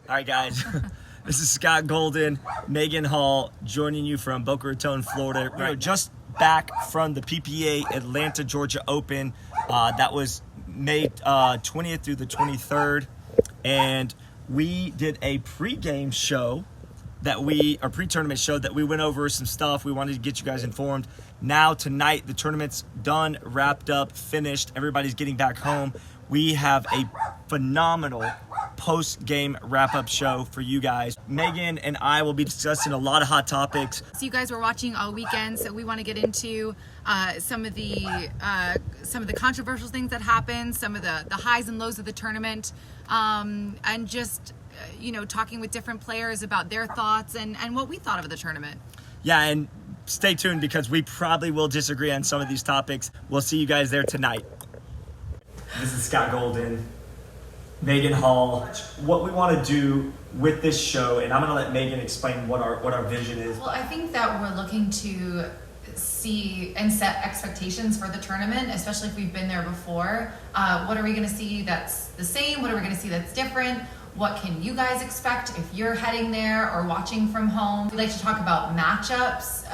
All right, guys. This is Scott Golden, Megan Hall, joining you from Boca Raton, Florida. We're just back from the PPA Atlanta, Georgia Open. That was May 20th through the 23rd. And we did a pre-tournament show that we went over some stuff. We wanted to get you guys informed. Now, tonight, the tournament's done, wrapped up, finished. Everybody's getting back home. We have a phenomenal post-game wrap-up show for you guys. Megan and I will be discussing a lot of hot topics. So you guys were watching all weekend, so we want to get into some of the controversial things that happened, some of the highs and lows of the tournament, and just talking with different players about their thoughts and what we thought of the tournament. Yeah, and stay tuned because we probably will disagree on some of these topics. We'll see you guys there tonight. This is Scott Golden, Megan Hall. What we want to do with this show, and I'm going to let Megan explain what our vision is. Well, I think that we're looking to see and set expectations for the tournament, especially if we've been there before. What are we going to see that's the same? What are we going to see that's different? What can you guys expect if you're heading there or watching from home? We like to talk about matchups,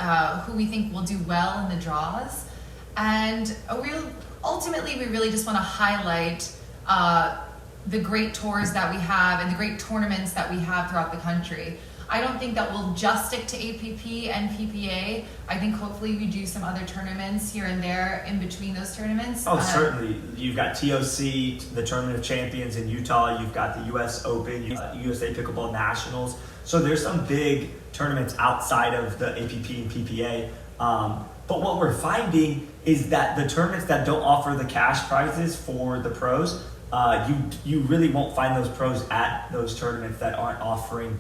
who we think will do well in the draws. And ultimately, we really just want to highlight the great tours that we have and the great tournaments that we have throughout the country. I don't think that we'll just stick to APP and PPA. I think hopefully we do some other tournaments here and there in between those tournaments. Oh, certainly. You've got TOC, the Tournament of Champions in Utah. You've got the US Open, USA Pickleball Nationals. So there's some big tournaments outside of the APP and PPA. But what we're finding is that the tournaments that don't offer the cash prizes for the pros, you really won't find those pros at those tournaments that aren't offering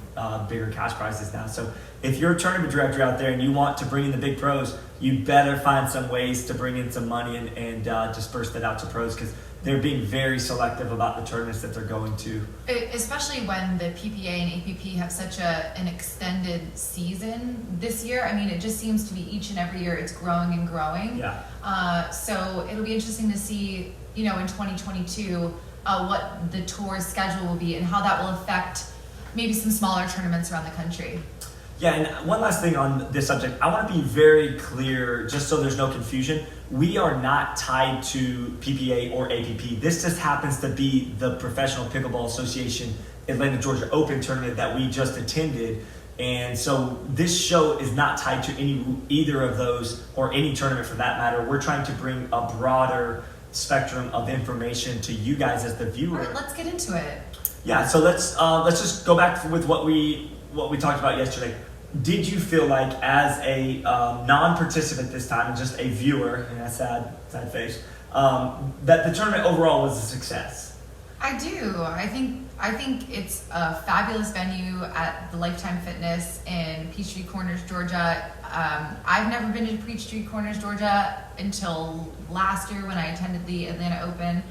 bigger cash prizes now. So if you're a tournament director out there and you want to bring in the big pros, you better find some ways to bring in some money and disperse that out to pros, because they're being very selective about the tournaments that they're going to. Especially when the PPA and APP have such an extended season this year. I mean, it just seems to be each and every year it's growing and growing. Yeah. So it'll be interesting to see, in 2022, what the tour's schedule will be and how that will affect maybe some smaller tournaments around the country. Yeah, and one last thing on this subject. I want to be very clear, just so there's no confusion. We are not tied to PPA or APP. This just happens to be the Professional Pickleball Association Atlanta, Georgia Open tournament that we just attended. And so this show is not tied to either of those or any tournament for that matter. We're trying to bring a broader spectrum of information to you guys as the viewer. All right, let's get into it. Yeah, so let's just go back with what we talked about yesterday. Did you feel like, as a non-participant this time and just a viewer, and that sad face, that the tournament overall was a success? I do. I think it's a fabulous venue at the Lifetime Fitness in Peachtree Corners, Georgia. I've never been to Peachtree Corners, Georgia until last year when I attended the Atlanta Open,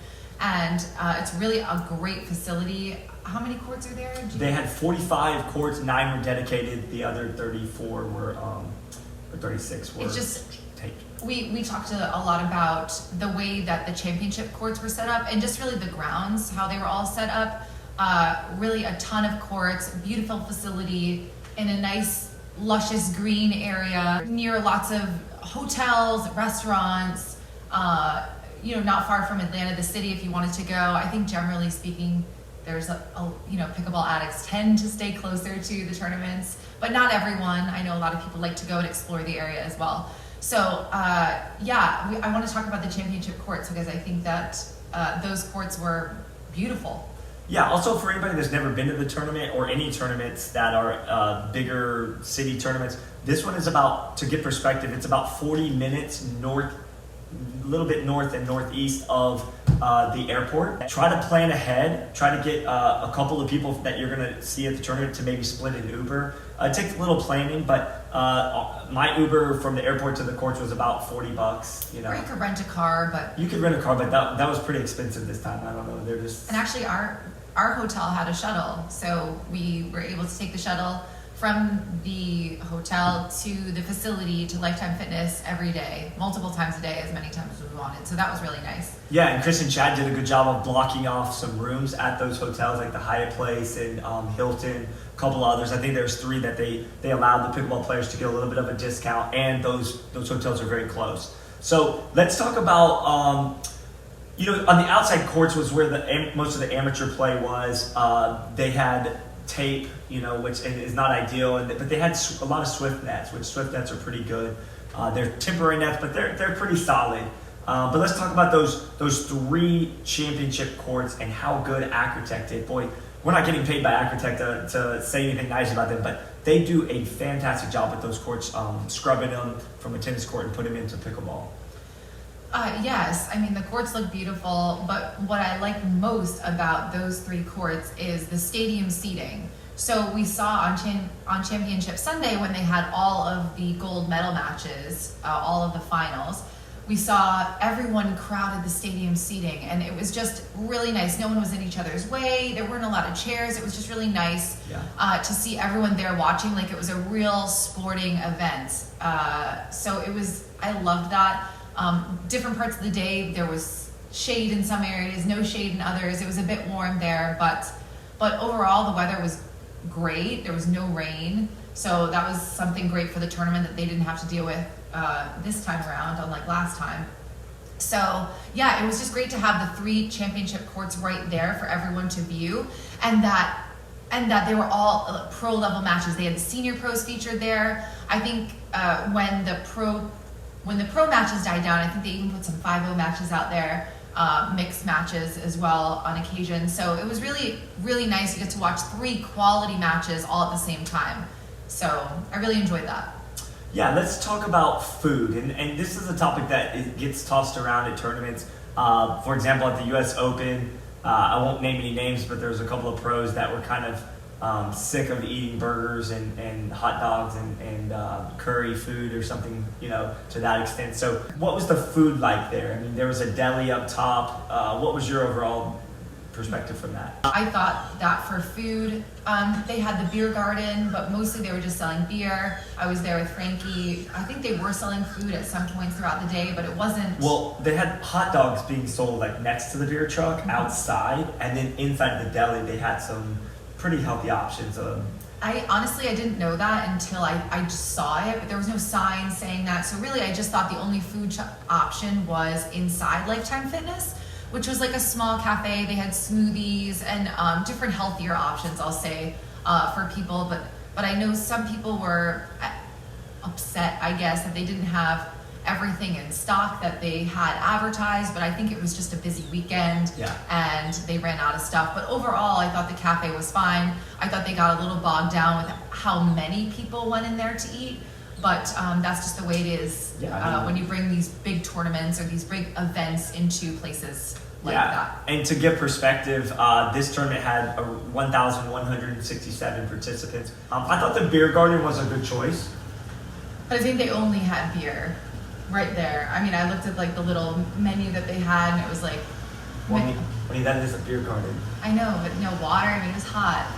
and it's really a great facility. How many courts are there? They had 45 courts, 9 were dedicated, the other 34 were, or 36 were. It's just, taped. we talked a lot about the way that the championship courts were set up and just really the grounds, how they were all set up. Really a ton of courts, beautiful facility in a nice, luscious green area near lots of hotels, restaurants, not far from Atlanta, the city, if you wanted to go. I think generally speaking, there's pickleball addicts tend to stay closer to the tournaments, but not everyone. I know a lot of people like to go and explore the area as well. So I want to talk about the championship courts because I think that those courts were beautiful. Yeah, also for anybody that's never been to the tournament or any tournaments that are bigger city tournaments, this one is about, to get perspective, it's about 40 minutes north, a little bit north and northeast of the airport. Try to plan ahead. Try to get a couple of people that you're going to see at the tournament to maybe split an Uber. It takes a little planning, but my Uber from the airport to the courts was about $40. Or you could rent a car, but you could rent a car, but that was pretty expensive this time. I don't know. They're just. And actually, our hotel had a shuttle, so we were able to take the shuttle from the hotel to the facility to Lifetime Fitness every day, multiple times a day, as many times as we wanted. So that was really nice. Yeah, and Chris and Chad did a good job of blocking off some rooms at those hotels, like the Hyatt Place and Hilton, a couple others. I think there's 3 that they allowed the pickleball players to get a little bit of a discount, and those hotels are very close. So let's talk about, on the outside courts was where most of the amateur play was. They had tape, which is not ideal, but they had a lot of Swift nets, which Swift nets are pretty good. They're temporary nets, but they're pretty solid. But let's talk about those 3 championship courts and how good Acrotech did. Boy, we're not getting paid by Acrotech to say anything nice about them, but they do a fantastic job with those courts, scrubbing them from a tennis court and putting them into pickleball. Yes, I mean the courts look beautiful, but what I like most about those 3 courts is the stadium seating. So we saw on Championship Sunday when they had all of the gold medal matches, all of the finals, we saw everyone crowded the stadium seating, and it was just really nice. No one was in each other's way. There weren't a lot of chairs. It was just really nice to see everyone there watching like it was a real sporting event. So I loved that. Different parts of the day, there was shade in some areas, no shade in others. It was a bit warm there, but overall the weather was great. There was no rain, so that was something great for the tournament that they didn't have to deal with this time around, unlike last time. So yeah, it was just great to have the 3 championship courts right there for everyone to view, and that they were all pro level matches. They had the senior pros featured there. I think when the pro matches died down, I think they even put some 5-0 matches out there, mixed matches as well on occasion. So it was really, really nice to get to watch 3 quality matches all at the same time. So I really enjoyed that. Yeah, let's talk about food. And this is a topic that gets tossed around at tournaments. For example, at the U.S. Open, I won't name any names, but there's a couple of pros that were kind of sick of eating burgers and hot dogs and curry food or something, to that extent. So what was the food like there? I mean, there was a deli up top. What was your overall perspective from that? I thought that for food, they had the beer garden, but mostly they were just selling beer. I was there with Frankie. I think they were selling food at some points throughout the day, but it wasn't... Well, they had hot dogs being sold like next to the beer truck outside, and then inside the deli they had some pretty healthy options. I didn't know that until I just saw it, but there was no sign saying that. So really, I just thought the only food option was inside Lifetime Fitness, which was like a small cafe. They had smoothies and different healthier options, I'll say, for people. But I know some people were upset, I guess, that they didn't have everything in stock that they had advertised, but I think it was just a busy weekend and they ran out of stuff. But overall, I thought the cafe was fine. I thought they got a little bogged down with how many people went in there to eat, but that's just the way it is when you bring these big tournaments or these big events into places like that. And to give perspective, this tournament had 1,167 participants. I thought the beer garden was a good choice. But I think they only had beer right there. I mean, I looked at like the little menu that they had, and it was like... Well, that is a beer garden. I know, but no water. I mean, it was hot.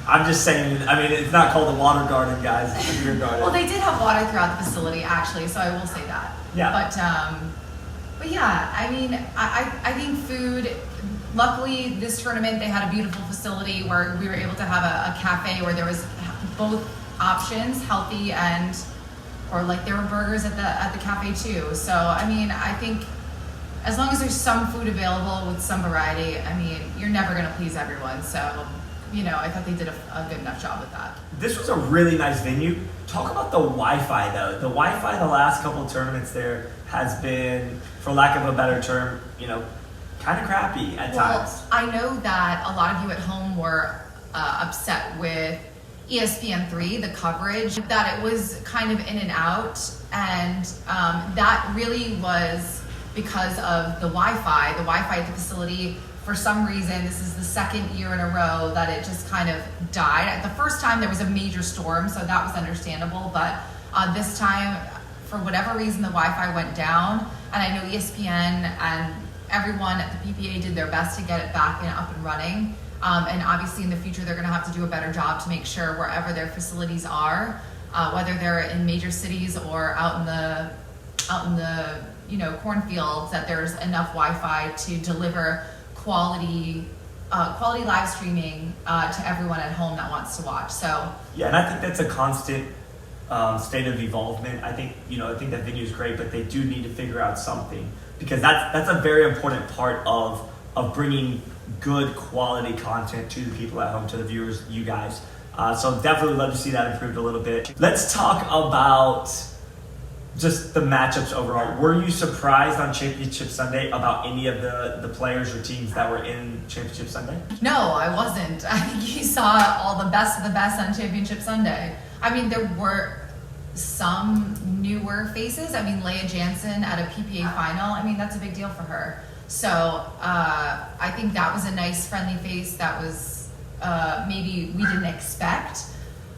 I'm just saying, it's not called a water garden, guys. It's a beer garden. Well, they did have water throughout the facility, actually, so I will say that. Yeah. But yeah, I mean, I think food... Luckily, this tournament, they had a beautiful facility where we were able to have a cafe where there was both options, healthy and... or like there were burgers at the cafe too. So I mean, I think as long as there's some food available with some variety, I mean, you're never going to please everyone. So, I thought they did a good enough job with that. This was a really nice venue. Talk about the Wi-Fi though. The Wi-Fi the last couple of tournaments there has been, for lack of a better term, kind of crappy at times. I know that a lot of you at home were upset with ESPN3, the coverage, that it was kind of in and out, and that really was because of the Wi-Fi. The Wi-Fi at the facility, for some reason, this is the second year in a row that it just kind of died. The first time there was a major storm, so that was understandable, but this time, for whatever reason, the Wi-Fi went down, and I know ESPN and everyone at the PPA did their best to get it back and up and running. And obviously in the future, they're going to have to do a better job to make sure wherever their facilities are, whether they're in major cities or out in the cornfields, that there's enough Wi-Fi to deliver quality live streaming to everyone at home that wants to watch. So yeah, and I think that's a constant state of evolvement. I think that venue is great, but they do need to figure out something, because that's a very important part of bringing good quality content to the people at home, to the viewers, you guys. So definitely love to see that improved a little bit. Let's talk about just the matchups overall. Were you surprised on Championship Sunday about any of the players or teams that were in Championship Sunday? no, I wasn't. I think you saw all the best of the best on Championship Sunday. I mean, there were some newer faces. I mean, Leah Jansen at a PPA final, I mean, that's a big deal for her. So I think that was a nice friendly face that was maybe we didn't expect.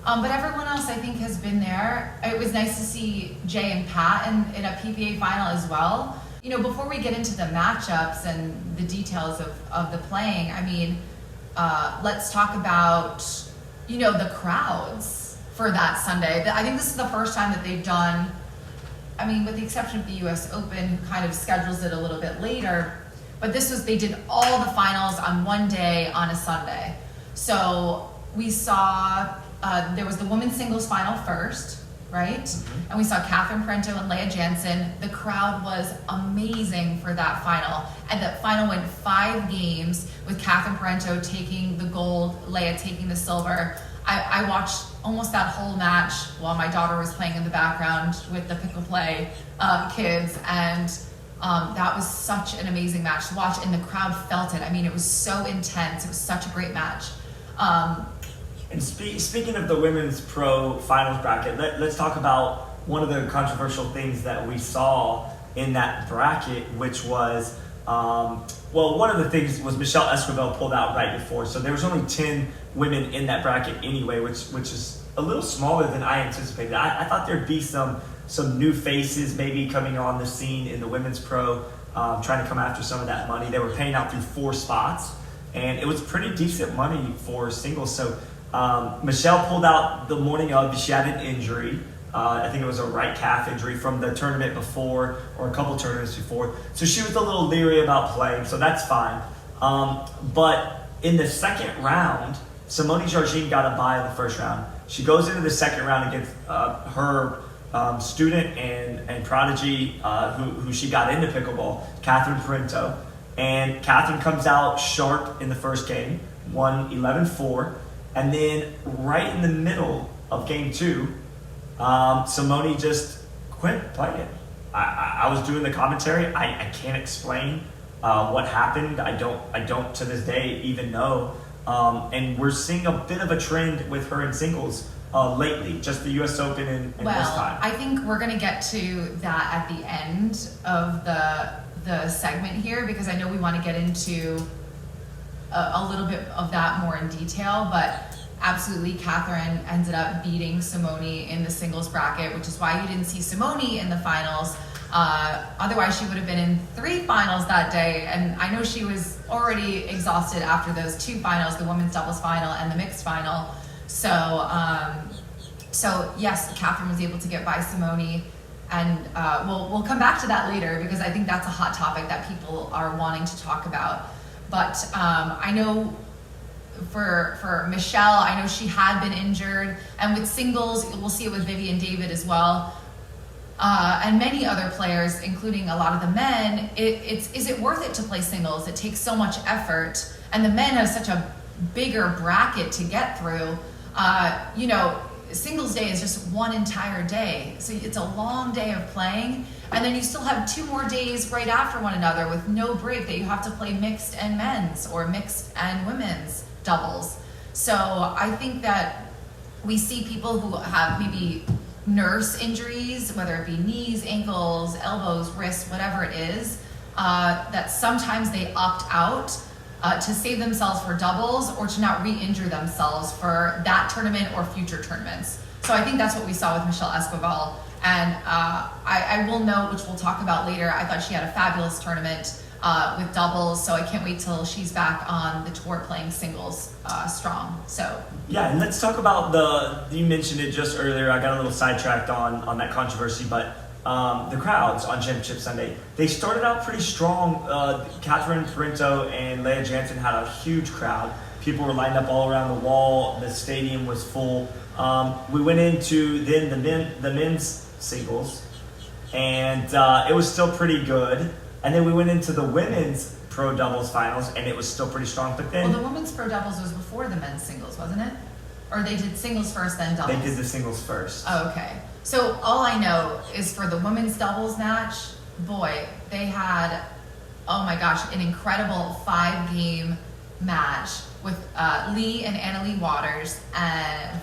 But everyone else, I think, has been there. It was nice to see Jay and Pat in a PPA final as well. Before we get into the matchups and the details of the playing, I mean, let's talk about, the crowds for that Sunday. I think this is the first time that they've done, I mean, with the exception of the US Open, who kind of schedules it a little bit later, but they did all the finals on one day on a Sunday. So we saw, there was the women's singles final first, right? Mm-hmm. And we saw Catherine Parento and Leah Jansen. The crowd was amazing for that final. And the final went 5 games with Catherine Parento taking the gold, Leah taking the silver. I watched almost that whole match while my daughter was playing in the background with the pickle play kids. And that was such an amazing match to watch. And the crowd felt it. I mean, it was so intense. It was such a great match. And speaking of the women's pro finals bracket, let's talk about one of the controversial things that we saw in that bracket, which was, one of the things was Michelle Esquivel pulled out right before. So there was only 10 women in that bracket anyway, which is a little smaller than I anticipated. I thought there'd be some new faces maybe coming on the scene in the women's pro, trying to come after some of that money. They were paying out through 4 spots, and it was pretty decent money for singles. So Michelle pulled out the morning of. She had an injury. I think it was a right calf injury from the tournament before, or a couple tournaments before. So she was a little leery about playing, so that's fine. But in the second round, Simone Jargin got a bye in the first round. She goes into the second round against her student and prodigy who she got into pickleball, Catherine Parento. And Catherine comes out sharp in the first game, won 11-4. And then right in the middle of game 2, Simone just quit playing. I was doing the commentary. I can't explain what happened. I don't to this day even know. And we're seeing a bit of a trend with her in singles lately, just the US Open and this time. I think we're going to get to that at the end of the segment here, because I know we want to get into a little bit of that more in detail, but absolutely Catherine ended up beating Simone in the singles bracket, which is why you didn't see Simone in the finals. Otherwise, she would have been in 3 finals that day, and I know she was already exhausted after those 2 finals, the women's doubles final and the mixed final. So yes, Catherine was able to get by Simone, and we'll come back to that later, because I think that's a hot topic that people are wanting to talk about. But I know for Michelle, I know she had been injured, and with singles, we'll see it with Vivian David as well. And many other players, including a lot of the men, is it worth it to play singles? It takes so much effort, and the men have such a bigger bracket to get through. Singles day is just one entire day, so it's a long day of playing, and then you still have 2 more days right after one another with no break that you have to play mixed and men's or mixed and women's doubles. So I think that we see people who have maybe nurse injuries, whether it be knees, ankles, elbows, wrists, whatever it is, that sometimes they opt out to save themselves for doubles or to not re-injure themselves for that tournament or future tournaments. So I think that's what we saw with Michelle Esquivel. And I will note, which we'll talk about later, I thought she had a fabulous tournament. with doubles. So I can't wait till she's back on the tour playing singles strong. So yeah, and let's talk about you mentioned it just earlier. I got a little sidetracked on that controversy, but the crowds on Championship Sunday, they started out pretty strong. Catherine Parenteau and Leah Jansen had a huge crowd. People were lined up all around the wall. The stadium was full. We went into then the men's singles, and it was still pretty good. And then we went into the women's pro doubles finals, and it was still pretty strong. But then the women's pro doubles was before the men's singles, wasn't it? Or they did singles first, then doubles? They did the singles first. Oh, okay. So all I know is for the women's doubles match, boy, they had, oh my gosh, an incredible 5-game match with Lee and Annalie Waters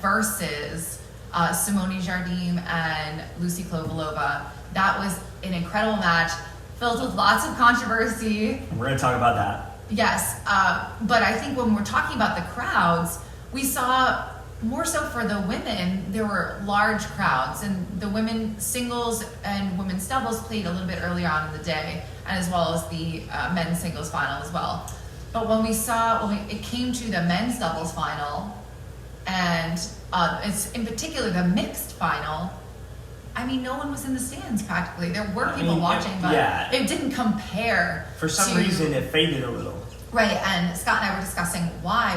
versus Simone Jardim and Lucy Klovalova. That was an incredible match, filled with lots of controversy. We're going to talk about that. Yes, but I think when we're talking about the crowds, we saw more so for the women, there were large crowds, and the women singles and women's doubles played a little bit earlier on in the day, and as well as the men's singles final as well. But when it came to the men's doubles final, and it's in particular the mixed final, I mean, no one was in the stands practically. There were people watching, but it didn't compare. For some reason, it faded a little. Right, and Scott and I were discussing why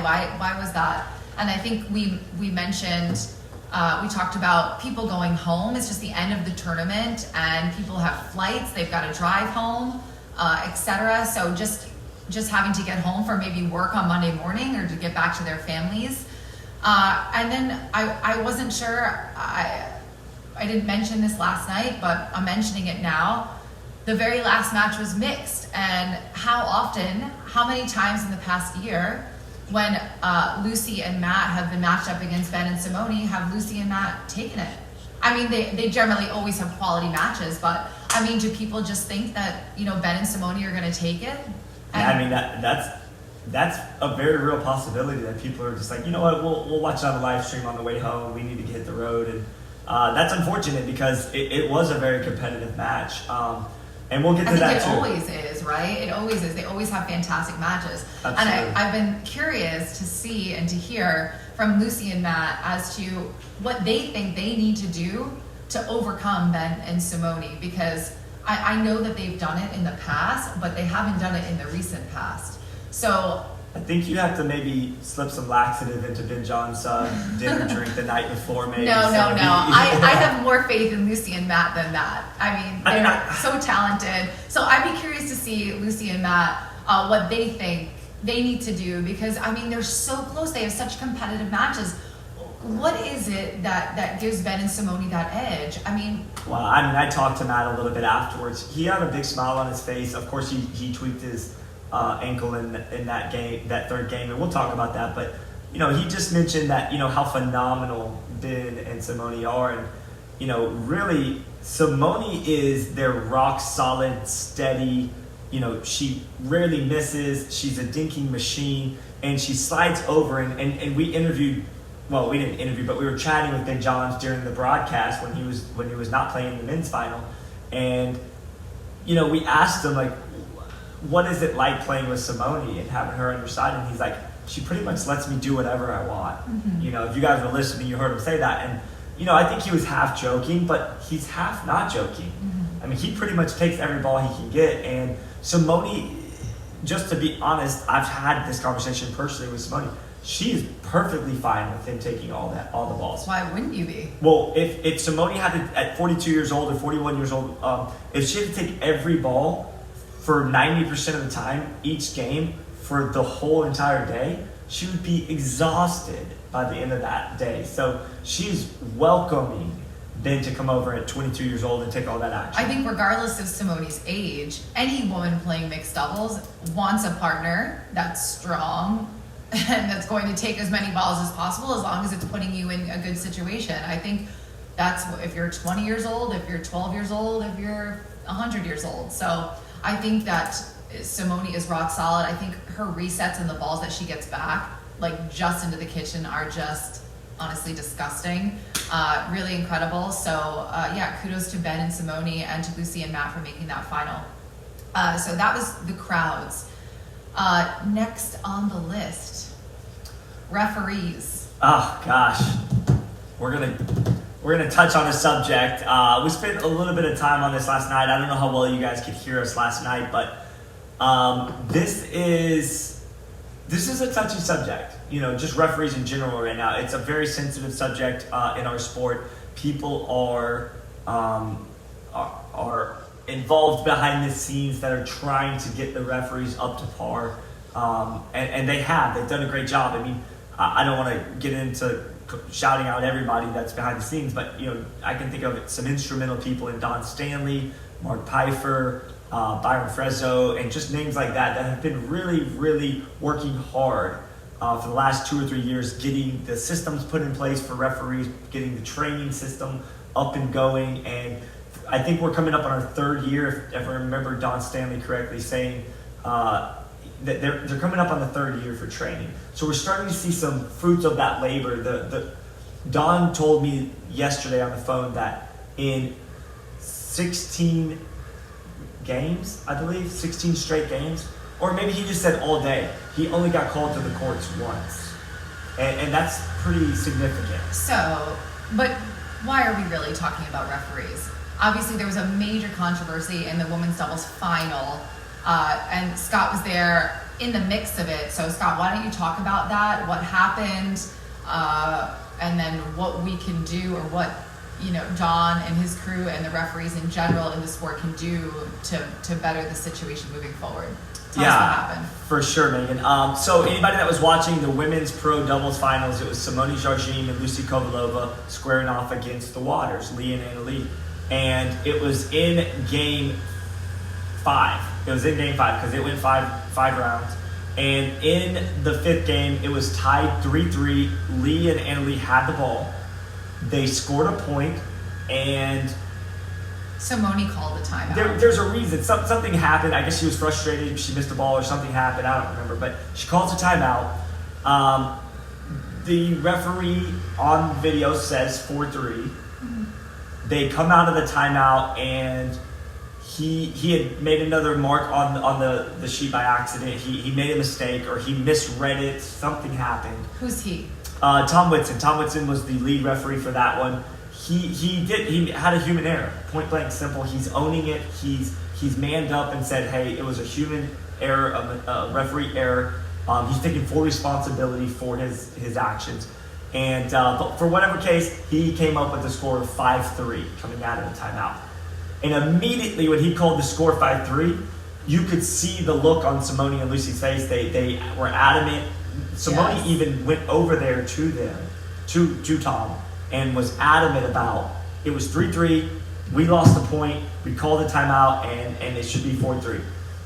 was that? And I think we mentioned, we talked about people going home. It's just the end of the tournament, and people have flights. They've got to drive home, etc. So just having to get home for maybe work on Monday morning or to get back to their families. And then I wasn't sure. I didn't mention this last night, but I'm mentioning it now. The very last match was mixed, and how many times in the past year, when Lucy and Matt have been matched up against Ben and Simone, have Lucy and Matt taken it? I mean, they generally always have quality matches, but I mean, do people just think that, Ben and Simone are going to take it? Yeah, I mean, that's a very real possibility that people are just like, you know what, we'll watch it on the live stream on the way home. We need to hit the road, and that's unfortunate because it was a very competitive match. And we'll get to that too. It always is, right? It always is. They always have fantastic matches. Absolutely. And I've been curious to see and to hear from Lucy and Matt as to what they think they need to do to overcome Ben and Simone, because I know that they've done it in the past, but they haven't done it in the recent past. So I think you have to maybe slip some laxative into Ben John's dinner drink the night before, maybe. No. I have more faith in Lucy and Matt than that. I mean, they're so talented. So I'd be curious to see Lucy and Matt, what they think they need to do, because, I mean, they're so close. They have such competitive matches. What is it that gives Ben and Simone that edge? I mean... Well, I talked to Matt a little bit afterwards. He had a big smile on his face. Of course, he tweaked his ankle in that game, that third game, and we'll talk about that. But he just mentioned that how phenomenal Ben and Simone are, and really Simone is their rock solid, steady. She rarely misses. She's a dinking machine, and she slides over. And we interviewed. Well, we didn't interview, but we were chatting with Ben Johns during the broadcast when he was not playing in the men's final, and we asked him, like, what is it like playing with Simone and having her on your side? And he's like, she pretty much lets me do whatever I want. Mm-hmm. If you guys were listening, you heard him say that. And, I think he was half joking, but he's half not joking. Mm-hmm. I mean, he pretty much takes every ball he can get. And Simone, just to be honest, I've had this conversation personally with Simone. She is perfectly fine with him taking all the balls. Why wouldn't you be? Well, if Simone had to, at 42 years old or 41 years old, if she had to take every ball for 90% of the time, each game, for the whole entire day, she would be exhausted by the end of that day. So she's welcoming Ben to come over at 22 years old and take all that action. I think regardless of Simone's age, any woman playing mixed doubles wants a partner that's strong and that's going to take as many balls as possible, as long as it's putting you in a good situation. I think that's if you're 20 years old, if you're 12 years old, if you're 100 years old. So I think that Simone is rock solid. I think her resets and the balls that she gets back, like just into the kitchen, are just honestly disgusting. Really incredible. So kudos to Ben and Simone and to Lucy and Matt for making that final. So that was the crowds. Next on the list, referees. Oh gosh, we're gonna touch on a subject. We spent a little bit of time on this last night. I don't know how well you guys could hear us last night, but this is a touchy subject. You know, just referees in general right now. It's a very sensitive subject in our sport. People are involved behind the scenes that are trying to get the referees up to par, and they've done a great job. I mean, I don't want to get into shouting out everybody that's behind the scenes, but you know, I can think of some instrumental people in Don Stanley, Mark Pfeiffer, Byron Frezzo, and just names like that have been really, really working hard for the last 2 or 3 years, getting the systems put in place for referees, getting the training system up and going. And I think we're coming up on our 3rd year, if I remember Don Stanley correctly saying that they're coming up on the 3rd year for training. So we're starting to see some fruits of that labor. Don told me yesterday on the phone that in 16 games, I believe, 16 straight games, or maybe he just said all day, he only got called to the courts once. And that's pretty significant. So, but why are we really talking about referees? Obviously, there was a major controversy in the women's doubles final, and Scott was there in the mix of it. So, Scott, why don't you talk about that? What happened, and then what we can do, or what Don and his crew and the referees in general in the sport can do to better the situation moving forward. Tell us what happened. For sure, Megan. So anybody that was watching the women's pro doubles finals, it was Simone Jardim and Lucy Kovalova squaring off against the Waters, Lee and Anna Lee. And it was in game 5. It was in game 5 because it went five rounds. And in the 5th game, it was tied 3-3. Lee and Anna Lee had the ball. They scored a point, and Simone called the timeout. There's a reason. Something happened. I guess she was frustrated. She missed the ball or something happened. I don't remember. But she calls a timeout. The referee on video says 4-3. Mm-hmm. They come out of the timeout, and he had made another mark on the sheet by accident. He made a mistake, or he misread it. Something happened. Who's he? Tom Whitson. Tom Whitson was the lead referee for that one. He had a human error, point blank simple. He's owning it. He's manned up and said, hey, it was a human error, a referee error. He's taking full responsibility for his actions. And but for whatever case, he came up with a score of 5-3 coming out of the timeout. And immediately when he called the score 5-3, you could see the look on Simone and Lucy's face. They were adamant. Simone even went over there to them, to Tom, and was adamant about it was 3-3. We lost the point. We called the timeout, and it should be 4-3.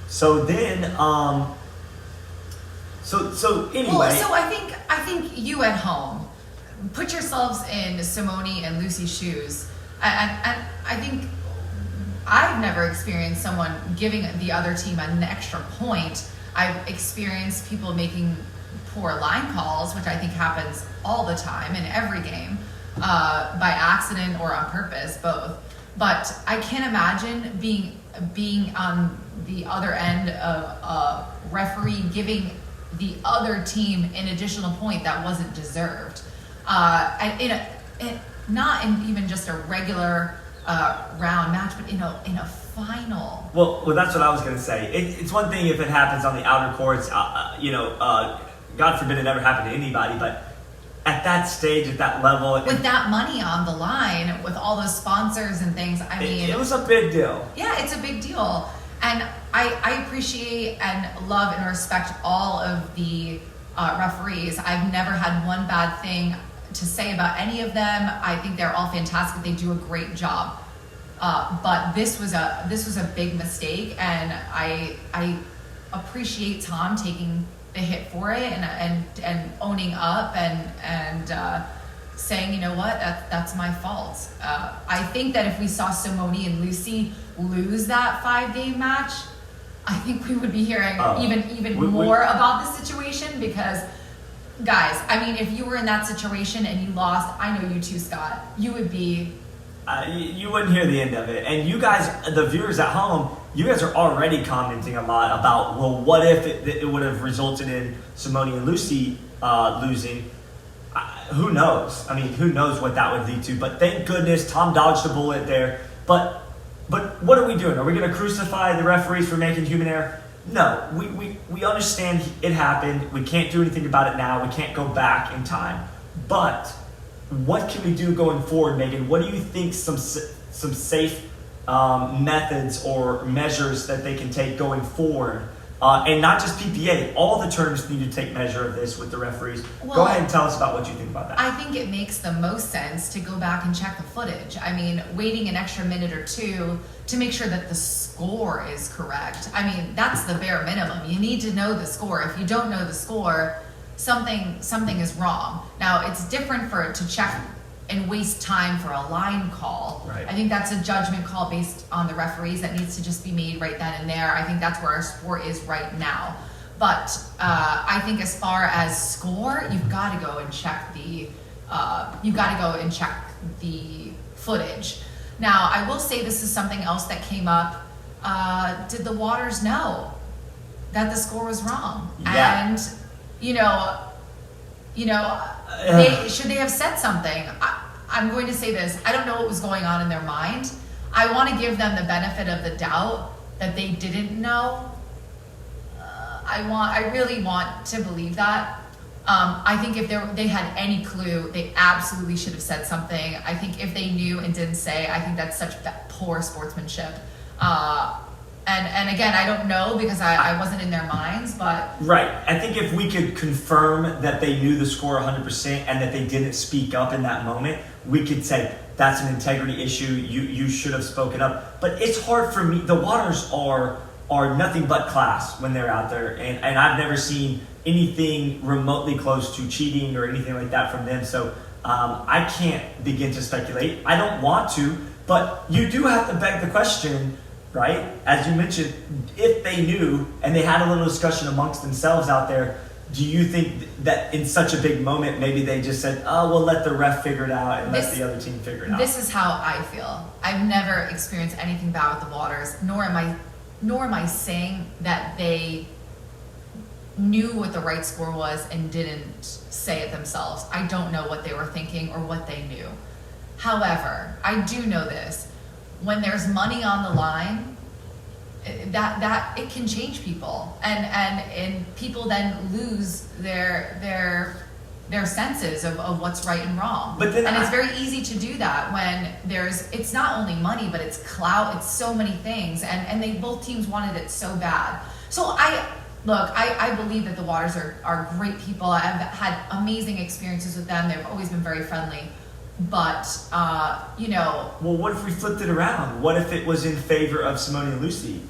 So then, so anyway. Well, so I think you at home put yourselves in Simone and Lucy's shoes, and I think I've never experienced someone giving the other team an extra point. I've experienced people making poor line calls, which I think happens all the time in every game, by accident or on purpose, both. But I can't imagine being on the other end of a referee giving the other team an additional point that wasn't deserved. Not in even just a regular round match, but in a final. Well, that's what I was going to say. It's one thing if it happens on the outer courts, God forbid it ever happened to anybody, but at that stage, at that level, with that money on the line, with all those sponsors and things, I mean, it was a big deal. Yeah, it's a big deal, and I appreciate and love and respect all of the referees. I've never had one bad thing to say about any of them. I think they're all fantastic. They do a great job. But this was a big mistake, and I appreciate Tom taking the hit for it and owning up and saying, you know what, that's my fault. I think that if we saw Simone and Lucy lose that 5-game match, I think we would be hearing even more about the situation, because guys, I mean, if you were in that situation and you lost, I know you too, Scott, you would be... you wouldn't hear the end of it. And you guys, the viewers at home, you guys are already commenting a lot about, well, what if it would have resulted in Simone and Lucy losing? Who knows? I mean, who knows what that would lead to? But thank goodness Tom dodged a bullet there. But what are we doing? Are we going to crucify the referees for making human error? No, we understand it happened. We can't do anything about it now. We can't go back in time. But what can we do going forward, Megan? What do you think some safe methods or measures that they can take going forward? And not just PPA, all the tournaments need to take measure of this with the referees. Well, go ahead and tell us about what you think about that. I think it makes the most sense to go back and check the footage. I mean, waiting an extra minute or two to make sure that the score is correct. I mean, that's the bare minimum. You need to know the score. If you don't know the score, something is wrong. Now, it's different to check and waste time for a line call. Right. I think that's a judgment call based on the referees that needs to just be made right then and there. I think that's where our sport is right now. But I think as far as score, you've got to go and check the footage. Now, I will say this is something else that came up. Did the Waters know that the score was wrong? Yeah. And should they have said something? I'm going to say this. I don't know what was going on in their mind. I want to give them the benefit of the doubt that they didn't know. I really want to believe that. I think if they had any clue, they absolutely should have said something. I think if they knew and didn't say, I think that's such poor sportsmanship. And again, I don't know because I wasn't in their minds, but... Right. I think if we could confirm that they knew the score 100% and that they didn't speak up in that moment, we could say, that's an integrity issue, you should have spoken up. But it's hard for me. The Waters are nothing but class when they're out there, and I've never seen anything remotely close to cheating or anything like that from them. So I can't begin to speculate. I don't want to, but you do have to beg the question, right? As you mentioned, if they knew and they had a little discussion amongst themselves out there, do you think that in such a big moment, maybe they just said, oh, we'll let the ref figure it out and let the other team figure it out? This is how I feel. I've never experienced anything bad with the Waters, nor am I saying that they knew what the right score was and didn't say it themselves. I don't know what they were thinking or what they knew. However, I do know this. When there's money on the line, that it can change people, and people then lose their senses of what's right and wrong. It's very easy to do that when it's not only money, but it's clout, it's so many things, and both teams wanted it so bad. So I believe that the Waters are great people. I've had amazing experiences with them. They've always been very friendly. But, Well, what if we flipped it around? What if it was in favor of Simone and Lucy?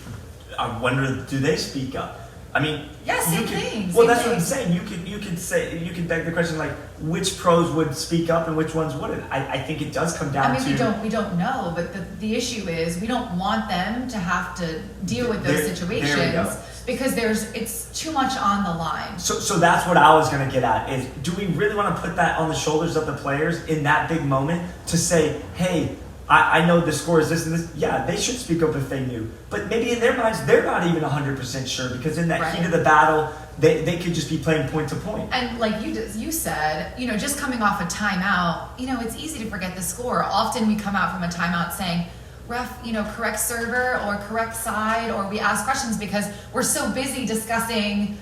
I wonder, do they speak up? I mean, yeah, same thing. Well, that's what I'm saying. You could beg the question, like, which pros would speak up and which ones wouldn't. I think it does come down to... we don't know, but the issue is we don't want them to have to deal with those situations because it's too much on the line. So that's what I was going to get at is, do we really want to put that on the shoulders of the players in that big moment to say, hey, I know the score is this and this. Yeah, they should speak up if they knew. But maybe in their minds, they're not even 100% sure because in that heat of the battle, they could just be playing point to point. And like you said, just coming off a timeout, it's easy to forget the score. Often we come out from a timeout saying, ref, correct server or correct side, or we ask questions because we're so busy discussing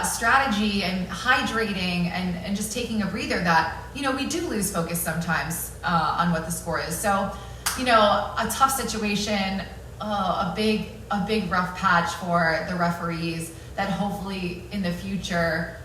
strategy and hydrating and just taking a breather that, we do lose focus sometimes on what the score is. So, a tough situation, a big rough patch for the referees that hopefully in the future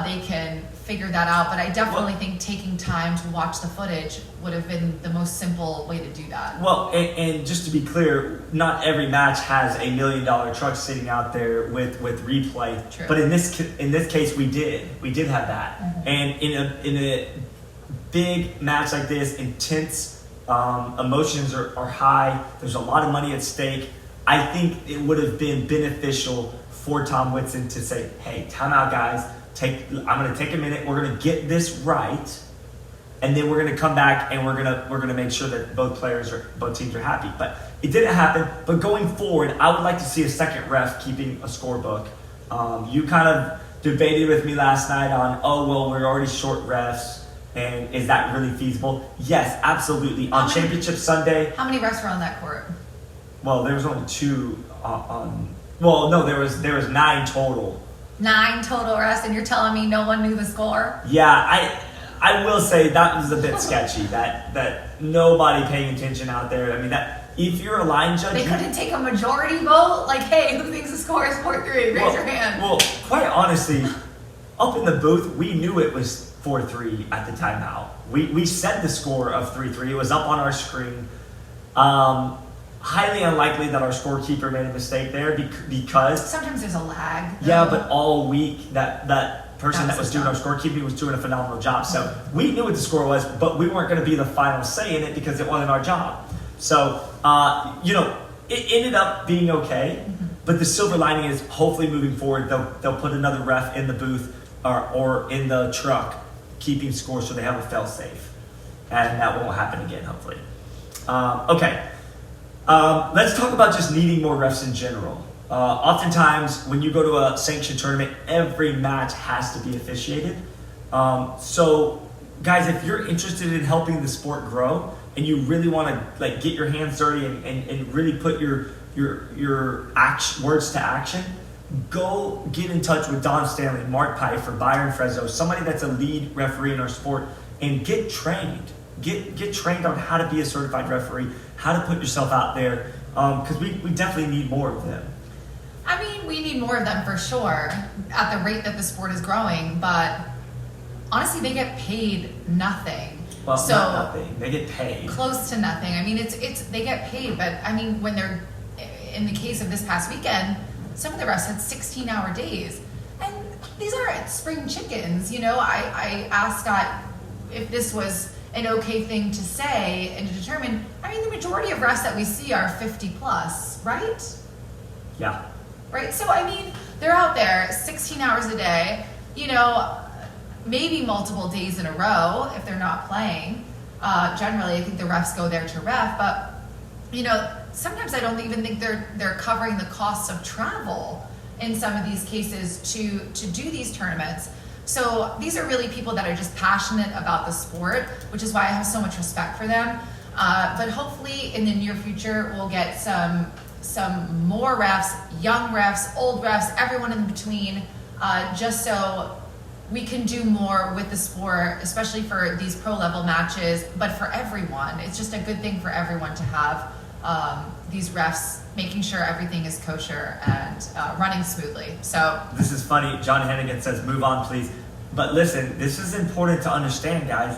they can figure that out. But I definitely think taking time to watch the footage would have been the most simple way to do that. Well, and just to be clear, not every match has $1 million truck sitting out there with replay. True. But in this case, we did have that. Mm-hmm. And in a big match like this, intense emotions are high. There's a lot of money at stake. I think it would have been beneficial for Tom Whitson to say, hey, time out, guys. I'm going to take a minute. We're going to get this right. and then we're going to come back and we're going to make sure that both teams are happy. But it didn't happen. But going forward, I would like to see a second ref keeping a scorebook. You kind of debated with me last night on, we're already short refs, and is that really feasible? Yes, absolutely. On Championship Sunday. How many refs were on that court? Well, there was only 2 there was 9 total. 9 total refs, and you're telling me no one knew the score? Yeah, I will say that was a bit sketchy. That nobody paying attention out there. I mean, that if you're a line judge, they couldn't take a majority vote. Like, hey, who thinks the score is 4-3? Raise your hand. Well, quite honestly, up in the booth, we knew it was 4-3 at the timeout. We said the score of 3-3. It was up on our screen. Highly unlikely that our scorekeeper made a mistake there because sometimes there's a lag. Yeah, but all week that person that was doing our scorekeeping was doing a phenomenal job. So we knew what the score was, but we weren't going to be the final say in it because it wasn't our job. So it ended up being okay. Mm-hmm. But the silver lining is hopefully moving forward they'll put another ref in the booth or in the truck keeping score so they have a fail safe, and that won't happen again hopefully. Okay. Let's talk about just needing more refs in general. Oftentimes, when you go to a sanctioned tournament, every match has to be officiated. So, guys, if you're interested in helping the sport grow and you really want to get your hands dirty and really put your words to action, go get in touch with Don Stanley, Mark Pfeiffer, Byron Frezzo, somebody that's a lead referee in our sport, and get trained. Get trained on how to be a certified referee, how to put yourself out there, because we definitely need more of them. I mean, we need more of them for sure at the rate that the sport is growing, but honestly, they get paid nothing. Well, so, not nothing. They get paid. Close to nothing. I mean, it's they get paid, but I mean, when they're, in the case of this past weekend, some of the refs had 16-hour days. And these aren't spring chickens, I asked Scott if this was an okay thing to say and to determine. I mean, the majority of refs that we see are 50 plus, right? Yeah. Right? So, I mean, they're out there 16 hours a day, maybe multiple days in a row if they're not playing. Generally, I think the refs go there to ref, but, sometimes I don't even think they're covering the costs of travel in some of these cases to do these tournaments. So these are really people that are just passionate about the sport, which is why I have so much respect for them. But hopefully in the near future, we'll get some more refs, young refs, old refs, everyone in between, just so we can do more with the sport, especially for these pro level matches, but for everyone. It's just a good thing for everyone to have these refs making sure everything is kosher and running smoothly. So this is funny. John Hennigan says, "Move on, please." But listen, this is important to understand, guys.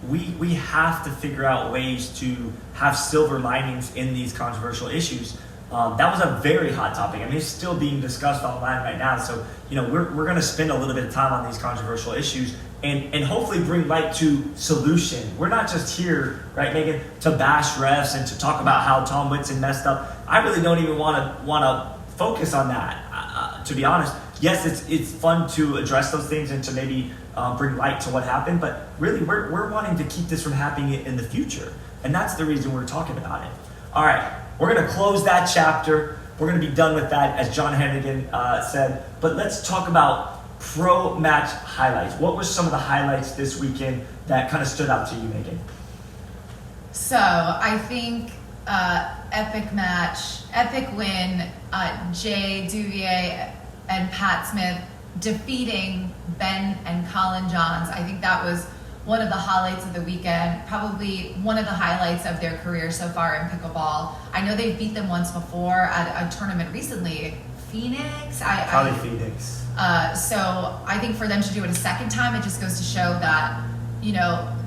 We have to figure out ways to have silver linings in these controversial issues. That was a very hot topic. I mean, it's still being discussed online right now. So, we're going to spend a little bit of time on these controversial issues and hopefully bring light to solution. We're not just here, right, Megan, to bash refs and to talk about how Tom Whitson messed up. I really don't even want to focus on that, to be honest. Yes, it's fun to address those things and to maybe bring light to what happened, but really we're wanting to keep this from happening in the future. And that's the reason we're talking about it. All right, we're going to close that chapter. We're going to be done with that, as John Hennigan said. But let's talk about pro match highlights. What were some of the highlights this weekend that kind of stood out to you, Megan? So I think epic win, Jay Duvier and Pat Smith defeating Ben and Colin Johns. I think that was one of the highlights of the weekend, probably one of the highlights of their career so far in pickleball. I know they've beat them once before at a tournament recently, Phoenix. Probably Phoenix. So I think for them to do it a second time, it just goes to show that,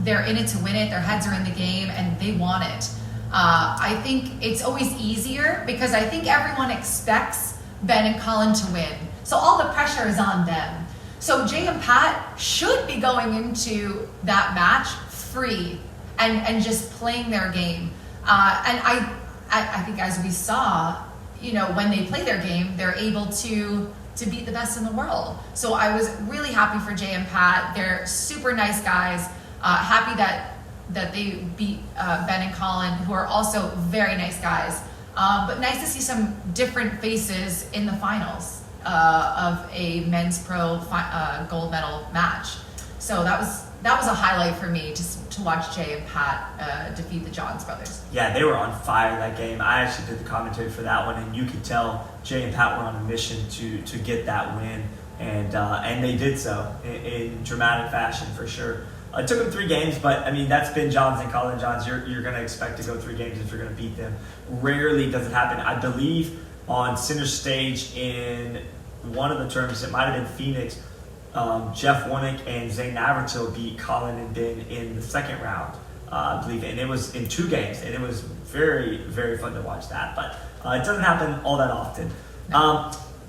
they're in it to win it, their heads are in the game, and they want it. I think it's always easier because I think everyone expects Ben and Colin to win. So all the pressure is on them. So Jay and Pat should be going into that match free and just playing their game. And I think as we saw, when they play their game, they're able to beat the best in the world. So I was really happy for Jay and Pat. They're super nice guys. Happy that they beat Ben and Colin, who are also very nice guys. But nice to see some different faces in the finals of a men's pro gold medal match. So that was a highlight for me to watch Jay and Pat defeat the Johns brothers. Yeah, they were on fire that game. I actually did the commentary for that one, and you could tell Jay and Pat were on a mission to get that win, and they did so in dramatic fashion for sure. It took them 3 games, but I mean that's Ben Johns and Colin Johns. You're going to expect to go 3 games if you're going to beat them. Rarely does it happen. I believe on center stage in one of the tournaments, it might have been Phoenix. Jeff Warnick and Zane Navratil beat Colin and Ben in the second round, I believe, and it was in 2 games, and it was very, very fun to watch that. But it doesn't happen all that often.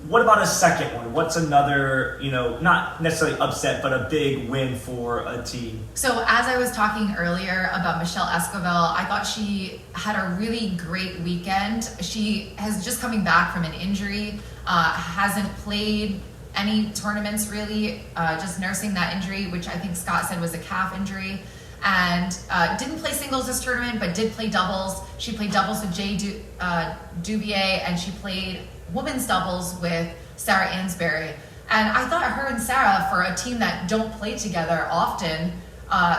What about a second one? What's another, not necessarily upset, but a big win for a team? So as I was talking earlier about Michelle Esquivel, I thought she had a really great weekend. She has just coming back from an injury, hasn't played any tournaments really, just nursing that injury, which I think Scott said was a calf injury, and didn't play singles this tournament, but did play doubles. She played doubles with Jay Dubier, and she played women's doubles with Sarah Ansberry. And I thought her and Sarah, for a team that don't play together often,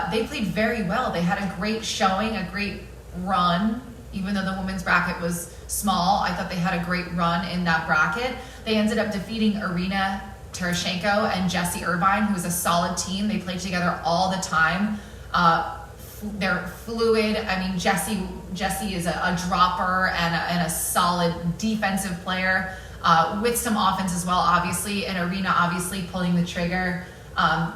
they played very well. They had a great showing, a great run. Even though the women's bracket was small, I thought they had a great run in that bracket. They ended up defeating Irina Tereshchenko and Jessie Irvine, who was a solid team. They played together all the time. They're fluid. I mean, Jessie is a dropper and a solid defensive player with some offense as well, obviously. And Irina obviously pulling the trigger,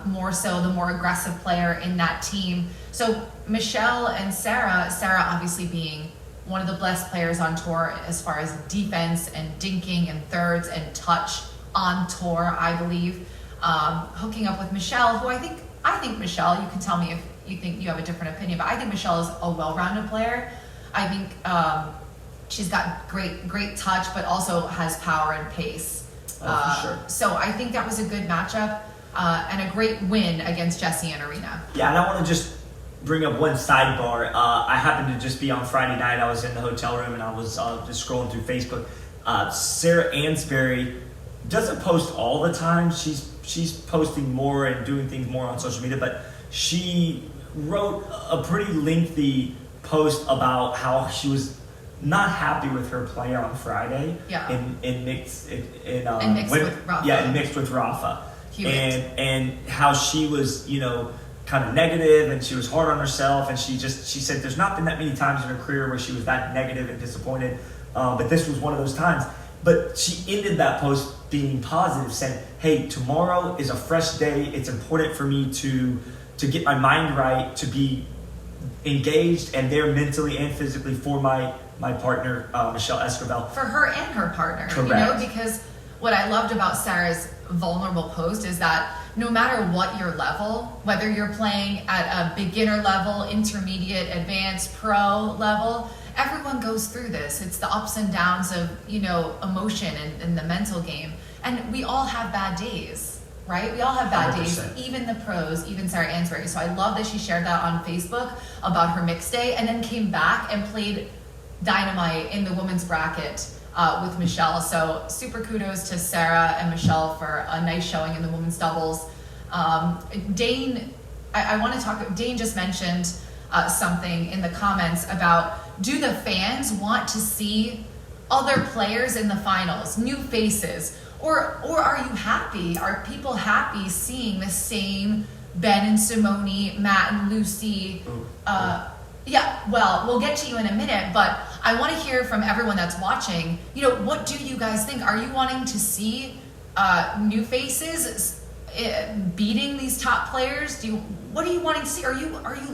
more so the more aggressive player in that team. So Michelle and Sarah obviously being one of the best players on tour as far as defense and dinking and thirds and touch on tour, I believe. Hooking up with Michelle, who I think Michelle, you can tell me if you think you have a different opinion, but I think Michelle is a well-rounded player. I think she's got great touch, but also has power and pace. For sure. So I think that was a good matchup and a great win against Jessie and Irina. Yeah, and I want to just bring up one sidebar. I happened to just be on Friday night. I was in the hotel room and I was just scrolling through Facebook. Sarah Ansberry doesn't post all the time. She's posting more and doing things more on social media, but she wrote a pretty lengthy post about how she was not happy with her play on Friday. Yeah. In mixed with Rafa. Yeah, in mixed with Rafa. And how she was, kind of negative, and she was hard on herself, and she said there's not been that many times in her career where she was that negative and disappointed, but this was one of those times. But she ended that post being positive, saying, hey, tomorrow is a fresh day. It's important for me to get my mind right, to be engaged and there mentally and physically for my partner, Michelle Esquivel. For her and her partner. Correct. Because what I loved about Sarah's vulnerable post is that no matter what your level, whether you're playing at a beginner level, intermediate, advanced, pro level, everyone goes through this. It's the ups and downs of, emotion and the mental game. And we all have bad days, right? We all have bad 100%. days, even the pros, even Sarah Ansberry. So I love that she shared that on Facebook about her mixed day and then came back and played dynamite in the women's bracket with Michelle. So super kudos to Sarah and Michelle for a nice showing in the women's doubles. Dane, I want to talk, Dane just mentioned something in the comments about, do the fans want to see other players in the finals, new faces, or are you happy? Are people happy seeing the same Ben and Simone, Matt and Lucy? Yeah, well, we'll get to you in a minute, but I want to hear from everyone that's watching, what do you guys think? Are you wanting to see new faces beating these top players? What are you wanting to see? Are you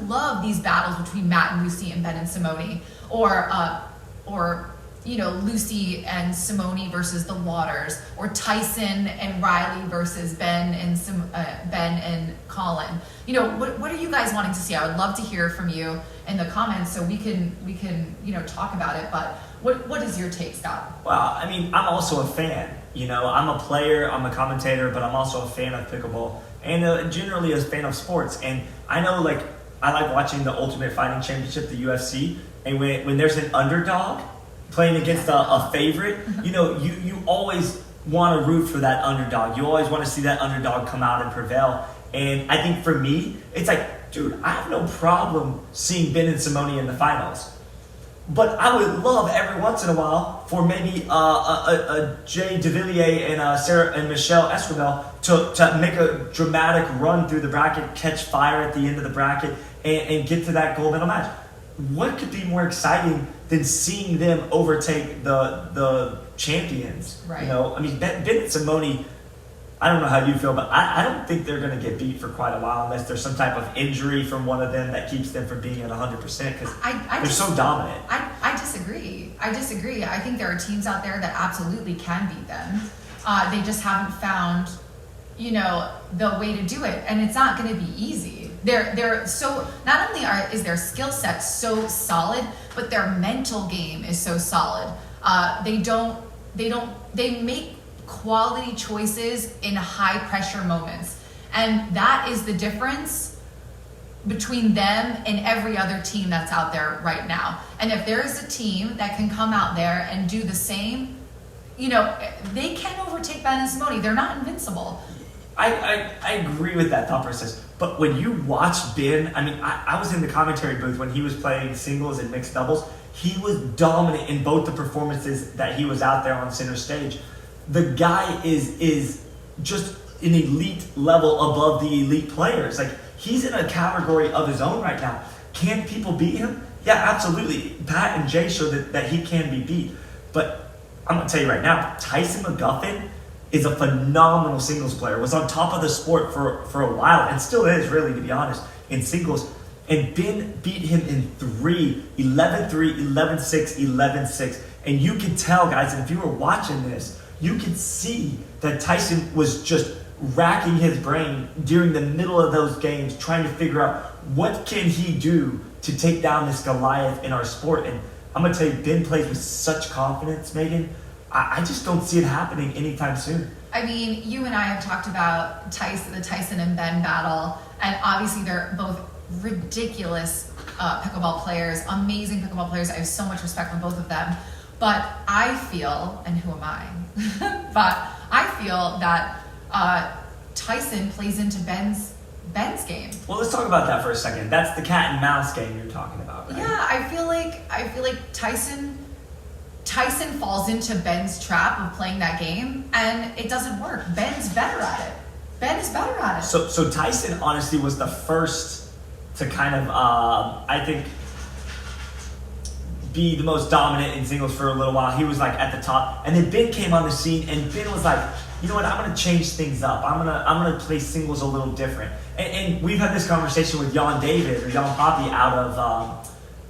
love these battles between Matt and Lucy and Ben and Simone, or Lucy and Simone versus the Waters, or Tyson and Riley versus Ben and Colin? What are you guys wanting to see? I would love to hear from you in the comments so we can talk about it. But what is your take, Scott? Well, I'm also a fan. I'm a player, I'm a commentator, but I'm also a fan of pickleball. and generally a fan of sports. And I know, like, I like watching the Ultimate Fighting Championship, the UFC, and when there's an underdog playing against a favorite, you know, you always want to root for that underdog. You always want to see that underdog come out and prevail. And I think for me, it's like, dude, I have no problem seeing Ben and Simone in the finals. But I would love every once in a while for maybe a Jay DeVilliers and Sarah and Michelle Esquivel to make a dramatic run through the bracket, catch fire at the end of the bracket, and get to that gold medal match. What could be more exciting than seeing them overtake the champions? Right. You know, I mean, Ben and Simone, I don't know how you feel, but I don't think they're going to get beat for quite a while unless there's some type of injury from one of them that keeps them from being at 100% because they're so dominant. I disagree. I think there are teams out there that absolutely can beat them. They just haven't found, you know, the way to do it, and it's not going to be easy. They're so, not only is their skill set so solid, but their mental game is so solid. They make quality choices in high pressure moments, and that is the difference between them and every other team that's out there right now. And if there is a team that can come out there and do the same, you know, they can overtake Ben and Simone. They're not invincible. I agree with that thought process, but when you watch Ben, I mean, I was in the commentary booth when he was playing singles and mixed doubles. He was dominant in both the performances that he was out there on center stage. The guy is just an elite level above the elite players. Like, he's in a category of his own right now. Can people beat him? Yeah, absolutely. Pat and Jay show that he can be beat. But I'm going to tell you right now, Tyson Mcguffin is a phenomenal singles player. Was on top of the sport for a while, and still is, really, to be honest, in singles. And Ben beat him in 3, 11-3, 11-6, 11-6. And you can tell, guys, and if you were watching this, you can see that Tyson was just racking his brain during the middle of those games, trying to figure out what can he do to take down this Goliath in our sport. And I'm going to tell you, Ben plays with such confidence, Megan. I just don't see it happening anytime soon. I mean, you and I have talked about the Tyson and Ben battle, and obviously they're both ridiculous pickleball players, amazing pickleball players. I have so much respect for both of them. But I feel, and who am I? But I feel that Tyson plays into Ben's game. Well, let's talk about that for a second. That's the cat and mouse game you're talking about, right? Yeah, I feel like Tyson falls into Ben's trap of playing that game, and it doesn't work. Ben's better at it. Ben is better at it. So Tyson honestly was the first to kind of, I think, be the most dominant in singles for a little while. He was like at the top, and then Ben came on the scene, and Ben was like, you know what, I'm gonna change things up. I'm gonna play singles a little different. And we've had this conversation with Jan David or Jan Poppy out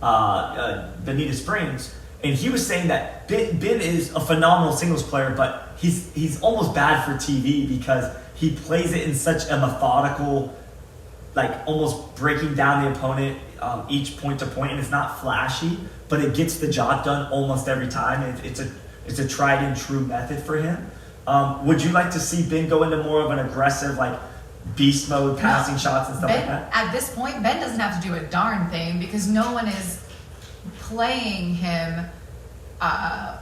of Bonita Springs, and he was saying that Ben is a phenomenal singles player, but he's almost bad for TV because he plays it in such a methodical, like almost breaking down the opponent each point to point, and it's not flashy, but it gets the job done almost every time. It's a tried and true method for him. Would you like to see Ben go into more of an aggressive, like beast mode, passing shots and stuff like that? At this point, Ben doesn't have to do a darn thing because no one is playing him. I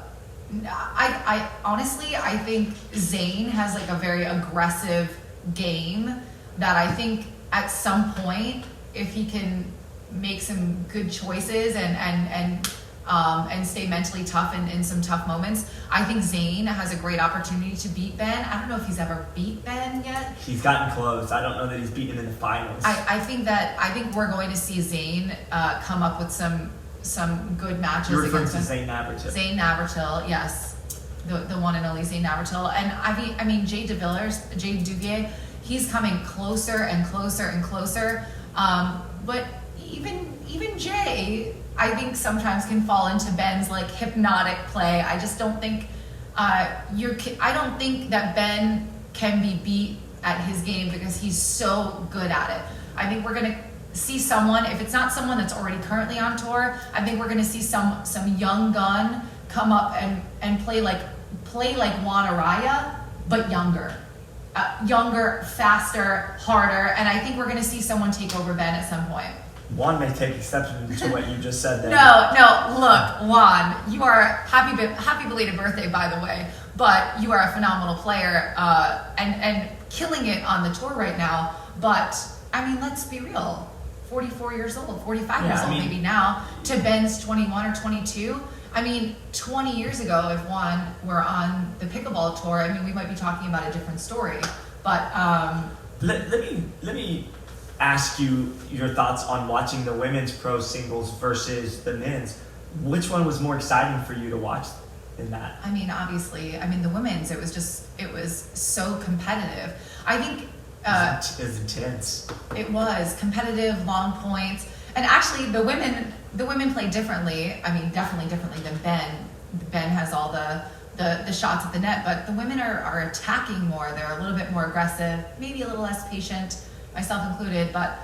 honestly, I think Zane has like a very aggressive game that I think at some point, if he can make some good choices and stay mentally tough in some tough moments, I think Zane has a great opportunity to beat Ben. I don't know if he's ever beat Ben yet. He's gotten close. I don't know that he's beaten him in the finals. I think we're going to see Zane come up with some good matches. You're referring against to Zane Navratil. Zane Navratil, yes, the one and only Zane Navratil. And I mean Jay Duvier, he's coming closer and closer and closer. But even Jay, I think sometimes can fall into Ben's like hypnotic play. I just don't think I don't think that Ben can be beat at his game because he's so good at it. I think we're gonna see someone, if it's not someone that's already currently on tour, I think we're gonna see some young gun come up and play like Juan Araya, but younger. younger, faster, harder, and I think we're going to see someone take over Ben at some point. Juan may take exception to what you just said there. No, look, Juan, you are happy belated birthday, by the way, but you are a phenomenal player and killing it on the tour right now. But I mean, let's be real, 44 years old, 45 years old maybe now, to Ben's 21 or 22. I mean, 20 years ago, if Juan were on the pickleball tour, I mean, we might be talking about a different story. But let me ask you your thoughts on watching the women's pro singles versus the men's. Which one was more exciting for you to watch in that? I mean, obviously, the women's, it was so competitive. I think it was intense. It was competitive, long points, and actually the women played differently. I mean, definitely differently than Ben. Ben has all the shots at the net, but the women are attacking more. They're a little bit more aggressive, maybe a little less patient, myself included, but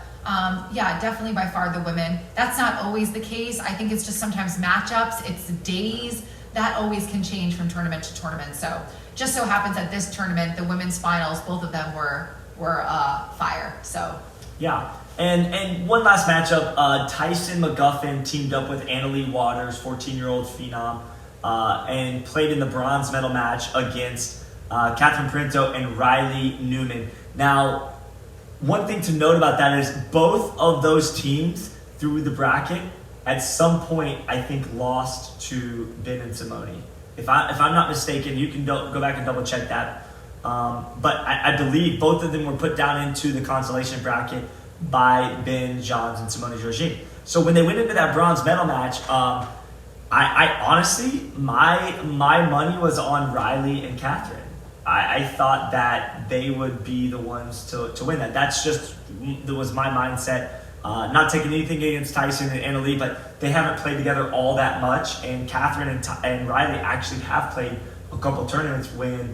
yeah, definitely by far the women. That's not always the case. I think it's just sometimes matchups, it's days, that always can change from tournament to tournament. So just so happens at this tournament, the women's finals, both of them were fire. So yeah. And one last matchup, Tyson Mcguffin teamed up with Annalie Waters, 14-year-old phenom, and played in the bronze medal match against Catherine Printo and Riley Newman. Now, one thing to note about that is both of those teams through the bracket at some point, I think, lost to Ben and Simone. If I'm not mistaken, you can go back and double check that. But I believe both of them were put down into the consolation bracket by Ben Johns and Simone Georgine. So when they went into that bronze medal match, I honestly, my money was on Riley and Catherine. I thought that they would be the ones to win that. That was my mindset. Not taking anything against Tyson and Annalie, but they haven't played together all that much. And Catherine and Riley actually have played a couple tournaments when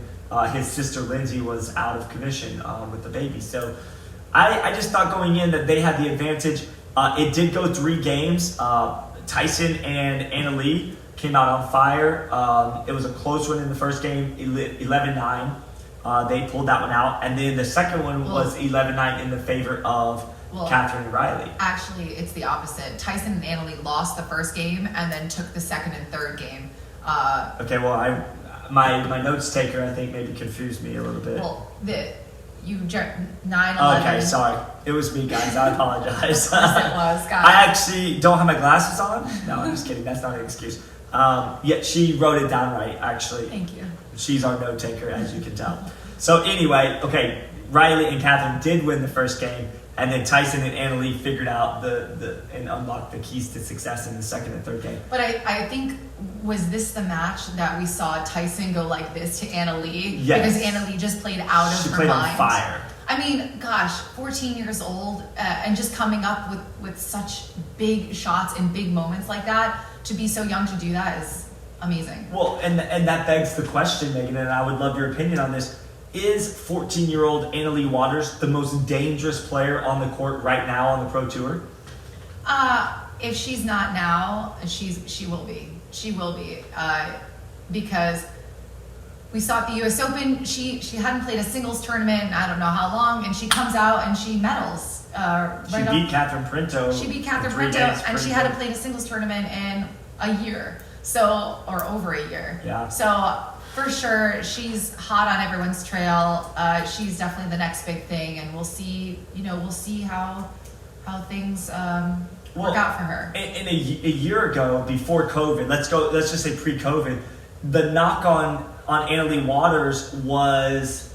his sister Lindsay was out of commission with the baby. So I just thought going in that they had the advantage. It did go 3 games. Tyson and Annalie came out on fire. It was a close one in the first game, 11-9. They pulled that one out. And then the second one was 11-9 in the favor of Catherine and Riley. Actually, it's the opposite. Tyson and Annalie lost the first game and then took the second and third game. Okay, well, my notes taker, I think, maybe confused me a little bit. Well, 9-11. Okay, sorry. It was me, guys. I apologize. Of course it was, guys. I actually don't have my glasses on. No, I'm just kidding. That's not an excuse. Yeah, she wrote it down right, actually. Thank you. She's our note taker, as you can tell. So anyway, okay, Riley and Catherine did win the first game, and then Tyson and Annalie figured out and unlocked the keys to success in the second and third game. But I think, was this the match that we saw Tyson go like this to Annalie? Yes. Because Annalie just played out of her mind. She played on fire. I mean, gosh, 14 years old and just coming up with such big shots and big moments like that, to be so young to do that is amazing. Well, and that begs the question, Megan, and I would love your opinion on this. Is 14-year-old Annalie Waters the most dangerous player on the court right now on the Pro Tour? If she's not now, she will be. She will be. Because we saw at the US Open, she hadn't played a singles tournament in I don't know how long, and she comes out and she medals. She beat Catherine Printo. She beat Catherine Printo, and she hadn't played a singles tournament in a year. Or over a year. Yeah. So for sure, she's hot on everyone's trail. She's definitely the next big thing, and we'll see. We'll see how things work out for her. In a year ago, before COVID, let's just say pre-COVID, the knock on Annalie Waters was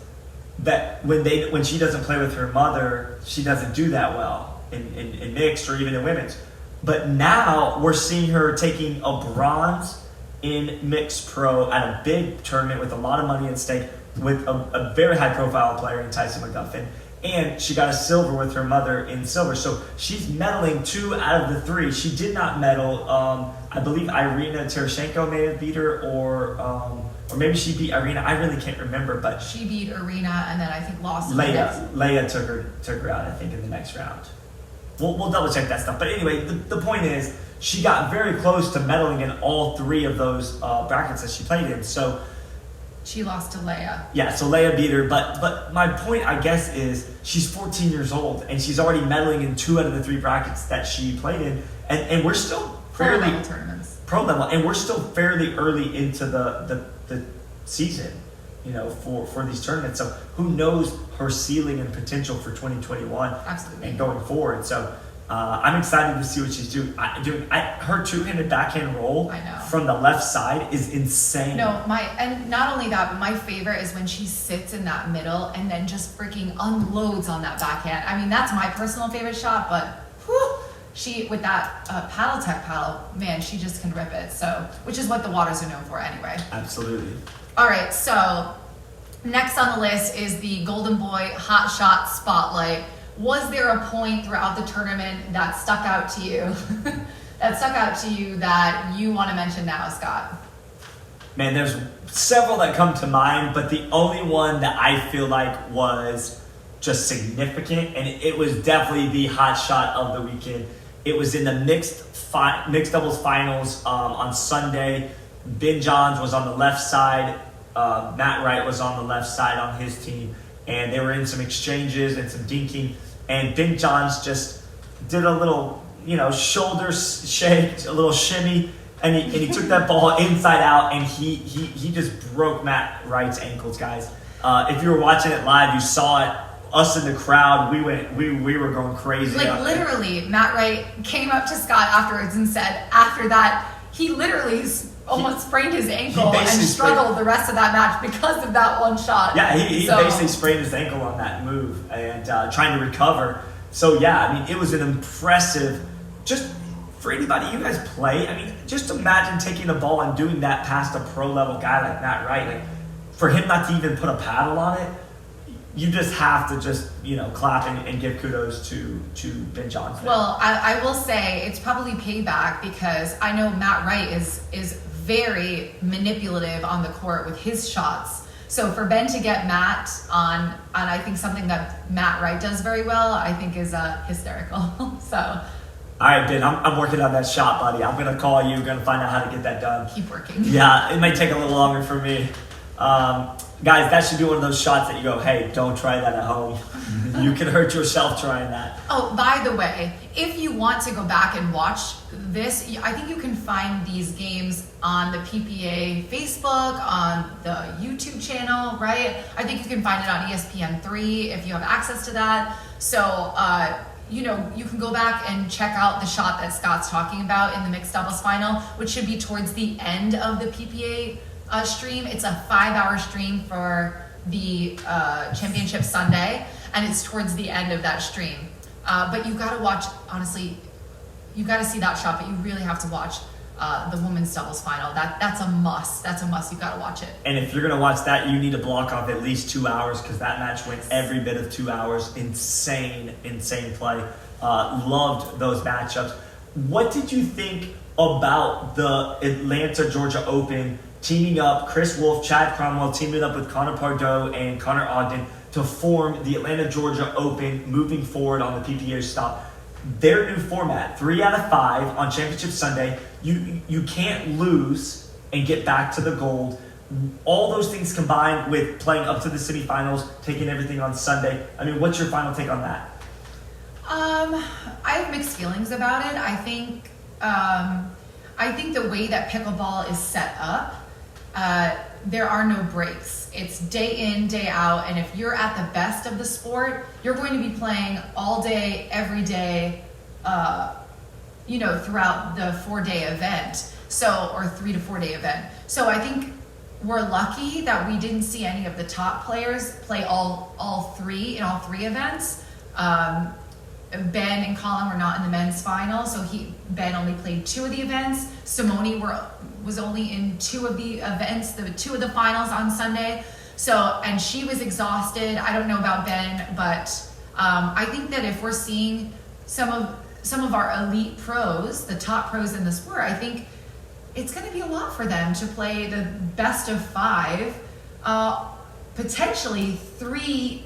that when she doesn't play with her mother, she doesn't do that well in mixed or even in women's. But now we're seeing her taking a bronze in mixed pro at a big tournament with a lot of money at stake with a very high profile player in Tyson Mcguffin. And she got a silver with her mother in silver. So she's medaling 2 out of the 3. She did not medal. I believe Irina Tereshchenko may have beat her, or maybe she beat Irina. I really can't remember, but she beat Irina and then I think lost. Leia took her out, I think, in the next round. We'll double check that stuff. But anyway, the point is she got very close to medaling in all 3 of those brackets that she played in. So She lost to Leia. Yeah, so Leia beat her, but my point, I guess, is she's 14 years old, and she's already medaling in 2 out of the 3 brackets that she played in, and we're still fairly Pro-level tournaments. Pro-level, and we're still fairly early into the season, for these tournaments. So who knows her ceiling and potential for 2021 Absolutely. and going forward. So I'm excited to see what she's doing. Her 2-handed backhand roll from the left side is insane. No, and not only that, but my favorite is when she sits in that middle and then just freaking unloads on that backhand. I mean, that's my personal favorite shot, but whew, she, with that paddle tech paddle, man, she just can rip it. So, which is what the Waters are known for anyway. Absolutely. All right, so next on the list is the Golden Boy Hot Shot Spotlight. Was there a point throughout the tournament that stuck out to you, that you want to mention now, Scott? Man, there's several that come to mind, but the only one that I feel like was just significant, and it was definitely the hot shot of the weekend. It was in the mixed doubles finals on Sunday. Ben Johns was on the left side. Matt Wright was on the left side on his team, and they were in some exchanges and some dinking. And Ben Johns just did a little, shoulder shake, a little shimmy, and he took that ball inside out, and he just broke Matt Wright's ankles, guys. If you were watching it live, you saw it. Us in the crowd, we were going crazy. Like literally, Matt Wright came up to Scott afterwards and said, after that, he literally almost sprained his ankle and struggled the rest of that match because of that one shot. Yeah, he basically sprained his ankle on that move and trying to recover. So yeah, I mean, it was an impressive, just for anybody, you guys play. I mean, just imagine taking the ball and doing that past a pro level guy like Matt Wright. Like, for him not to even put a paddle on it, you just have to just, clap and give kudos to Ben Johns. Well, I will say it's probably payback because I know Matt Wright is very manipulative on the court with his shots. So for Ben to get Matt on I think something that Matt Wright does very well, I think is hysterical. So. All right, Ben, I'm working on that shot, buddy. I'm going to call you. Going to find out how to get that done. Keep working. Yeah, it might take a little longer for me. Guys, that should be one of those shots that you go, hey, don't try that at home. You can hurt yourself trying that. Oh, by the way, if you want to go back and watch this, I think you can find these games on the PPA Facebook, on the YouTube channel, right? I think you can find it on ESPN3 if you have access to that. So, you can go back and check out the shot that Scott's talking about in the mixed doubles final, which should be towards the end of the PPA stream. It's a 5-hour stream for the championship Sunday, and it's towards the end of that stream. But you got to watch, honestly, you got to see that shot, but you really have to watch the women's doubles final. That's a must. That's a must. You got to watch it. And if you're going to watch that, you need to block off at least 2 hours because that match went every bit of 2 hours. Insane play. Loved those matchups. What did you think about the Atlanta, Georgia Open teaming up Chris Wolf, Chad Cromwell, teaming up with Connor Pardoe and Connor Ogden to form the Atlanta, Georgia Open moving forward on the PPA stop? Their new format, 3 out of 5 on Championship Sunday. You can't lose and get back to the gold. All those things combined with playing up to the semifinals, taking everything on Sunday. I mean, what's your final take on that? I have mixed feelings about it. I think the way that pickleball is set up, there are no breaks. It's day in, day out, and if you're at the best of the sport, you're going to be playing all day, every day, throughout the 4-day event. So, or 3 to 4 day event. So I think we're lucky that we didn't see any of the top players play all three events. Ben and Colin were not in the men's final, so Ben only played 2 of the events. Simone was only in 2 of the events, the 2 of the finals on Sunday. So, and she was exhausted. I don't know about Ben, but I think that if we're seeing some of our elite pros, the top pros in the sport, I think it's going to be a lot for them to play the best of 5, potentially 3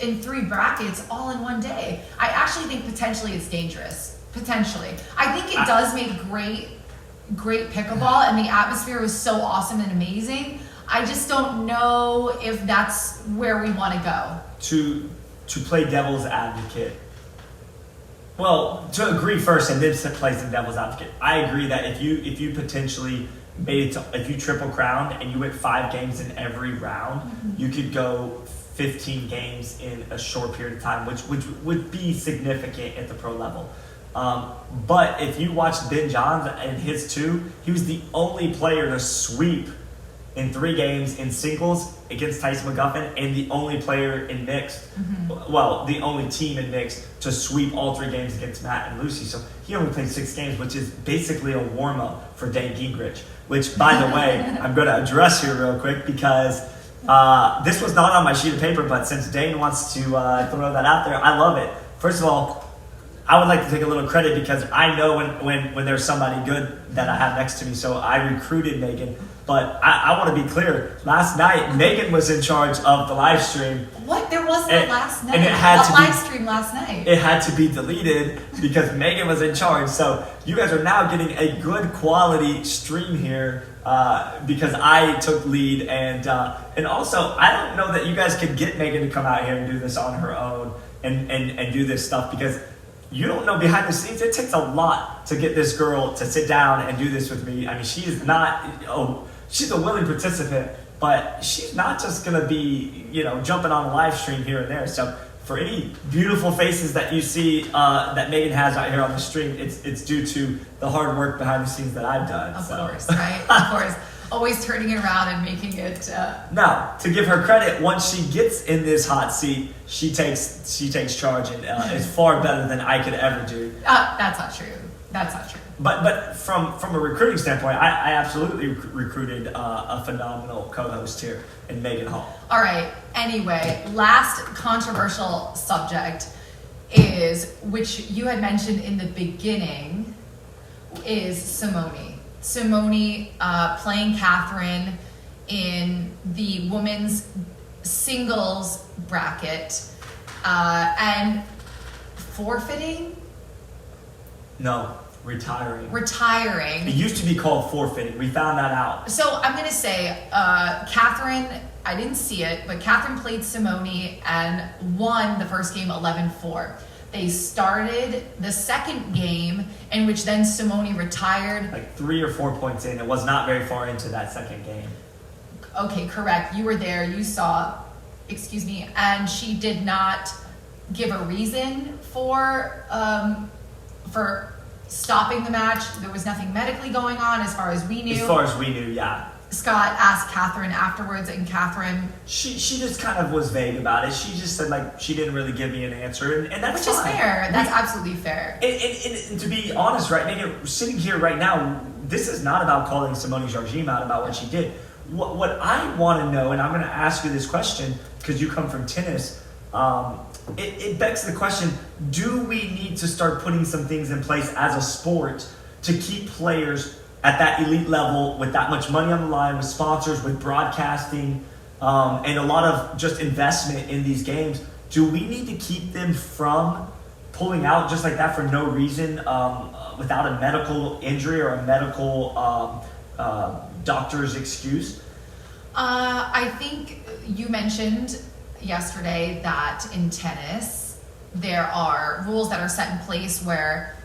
in 3 brackets all in one day. I actually think potentially it's dangerous. Potentially. I think it does make great pickleball, and the atmosphere was so awesome and amazing. I just don't know if that's where we want to go. To play devil's advocate. Well, to agree first and then play some devil's advocate. I agree that if you potentially made it to, if you triple crowned and you went 5 games in every round, you could go 15 games in a short period of time, which would be significant at the pro level. But if you watch Ben Johns and his 2, he was the only player to sweep in 3 games in singles against Tyson Mcguffin, and the only player in mixed, well, the only team in mixed to sweep all 3 games against Matt and Lucy. So he only played 6 games, which is basically a warm-up for Dane Gingrich, which, by the way, I'm going to address here real quick because this was not on my sheet of paper, but since Dane wants to throw that out there, I love it. First of all, I would like to take a little credit because I know when there's somebody good that I have next to me, so I recruited Megan. But I want to be clear. Last night, Megan was in charge of the live stream. What? There was no last night? And it had what to live be, stream last night? It had to be deleted because Megan was in charge. So you guys are now getting a good quality stream here because I took lead. And also, I don't know that you guys could get Megan to come out here and do this on her own and do this stuff because you don't know behind the scenes. It takes a lot to get this girl to sit down and do this with me. I mean, she is not... she's a willing participant, but she's not just going to be, jumping on a live stream here and there. So for any beautiful faces that you see that Megan has out here on the stream, it's due to the hard work behind the scenes that I've done. Of course, right? Of course. Always turning it around and making it... Now, to give her credit, once she gets in this hot seat, she takes charge and is far better than I could ever do. That's not true. That's not true. But from a recruiting standpoint, I absolutely recruited a phenomenal co-host here in Megan Hall. All right. Anyway, last controversial subject is, which you had mentioned in the beginning, is Simone. Simone playing Catherine in the women's singles bracket and forfeiting? No, retiring. Retiring. It used to be called forfeiting. We found that out. So I'm going to say Catherine, I didn't see it, but Catherine played Simone and won the first game 11-4. They started the second game, in which then Simone retired. Like 3 or 4 points in. It was not very far into that second game. Okay, correct. You were there. You saw, and she did not give a reason for stopping the match. There was nothing medically going on as far as we knew. As far as we knew, yeah. Scott asked Catherine afterwards, and Catherine... She just kind of was vague about it. She just said, she didn't really give me an answer, and that's Which fine. is fair. That's absolutely fair. And to be honest, right, Megan, sitting here right now, this is not about calling Simone Jardim out about what she did. What I want to know, and I'm going to ask you this question, because you come from tennis, it begs the question, do we need to start putting some things in place as a sport to keep players at that elite level with that much money on the line, with sponsors, with broadcasting, and a lot of just investment in these games? Do we need to keep them from pulling out just like that for no reason, without a medical injury or a medical doctor's excuse? I think you mentioned yesterday that in tennis there are rules that are set in place where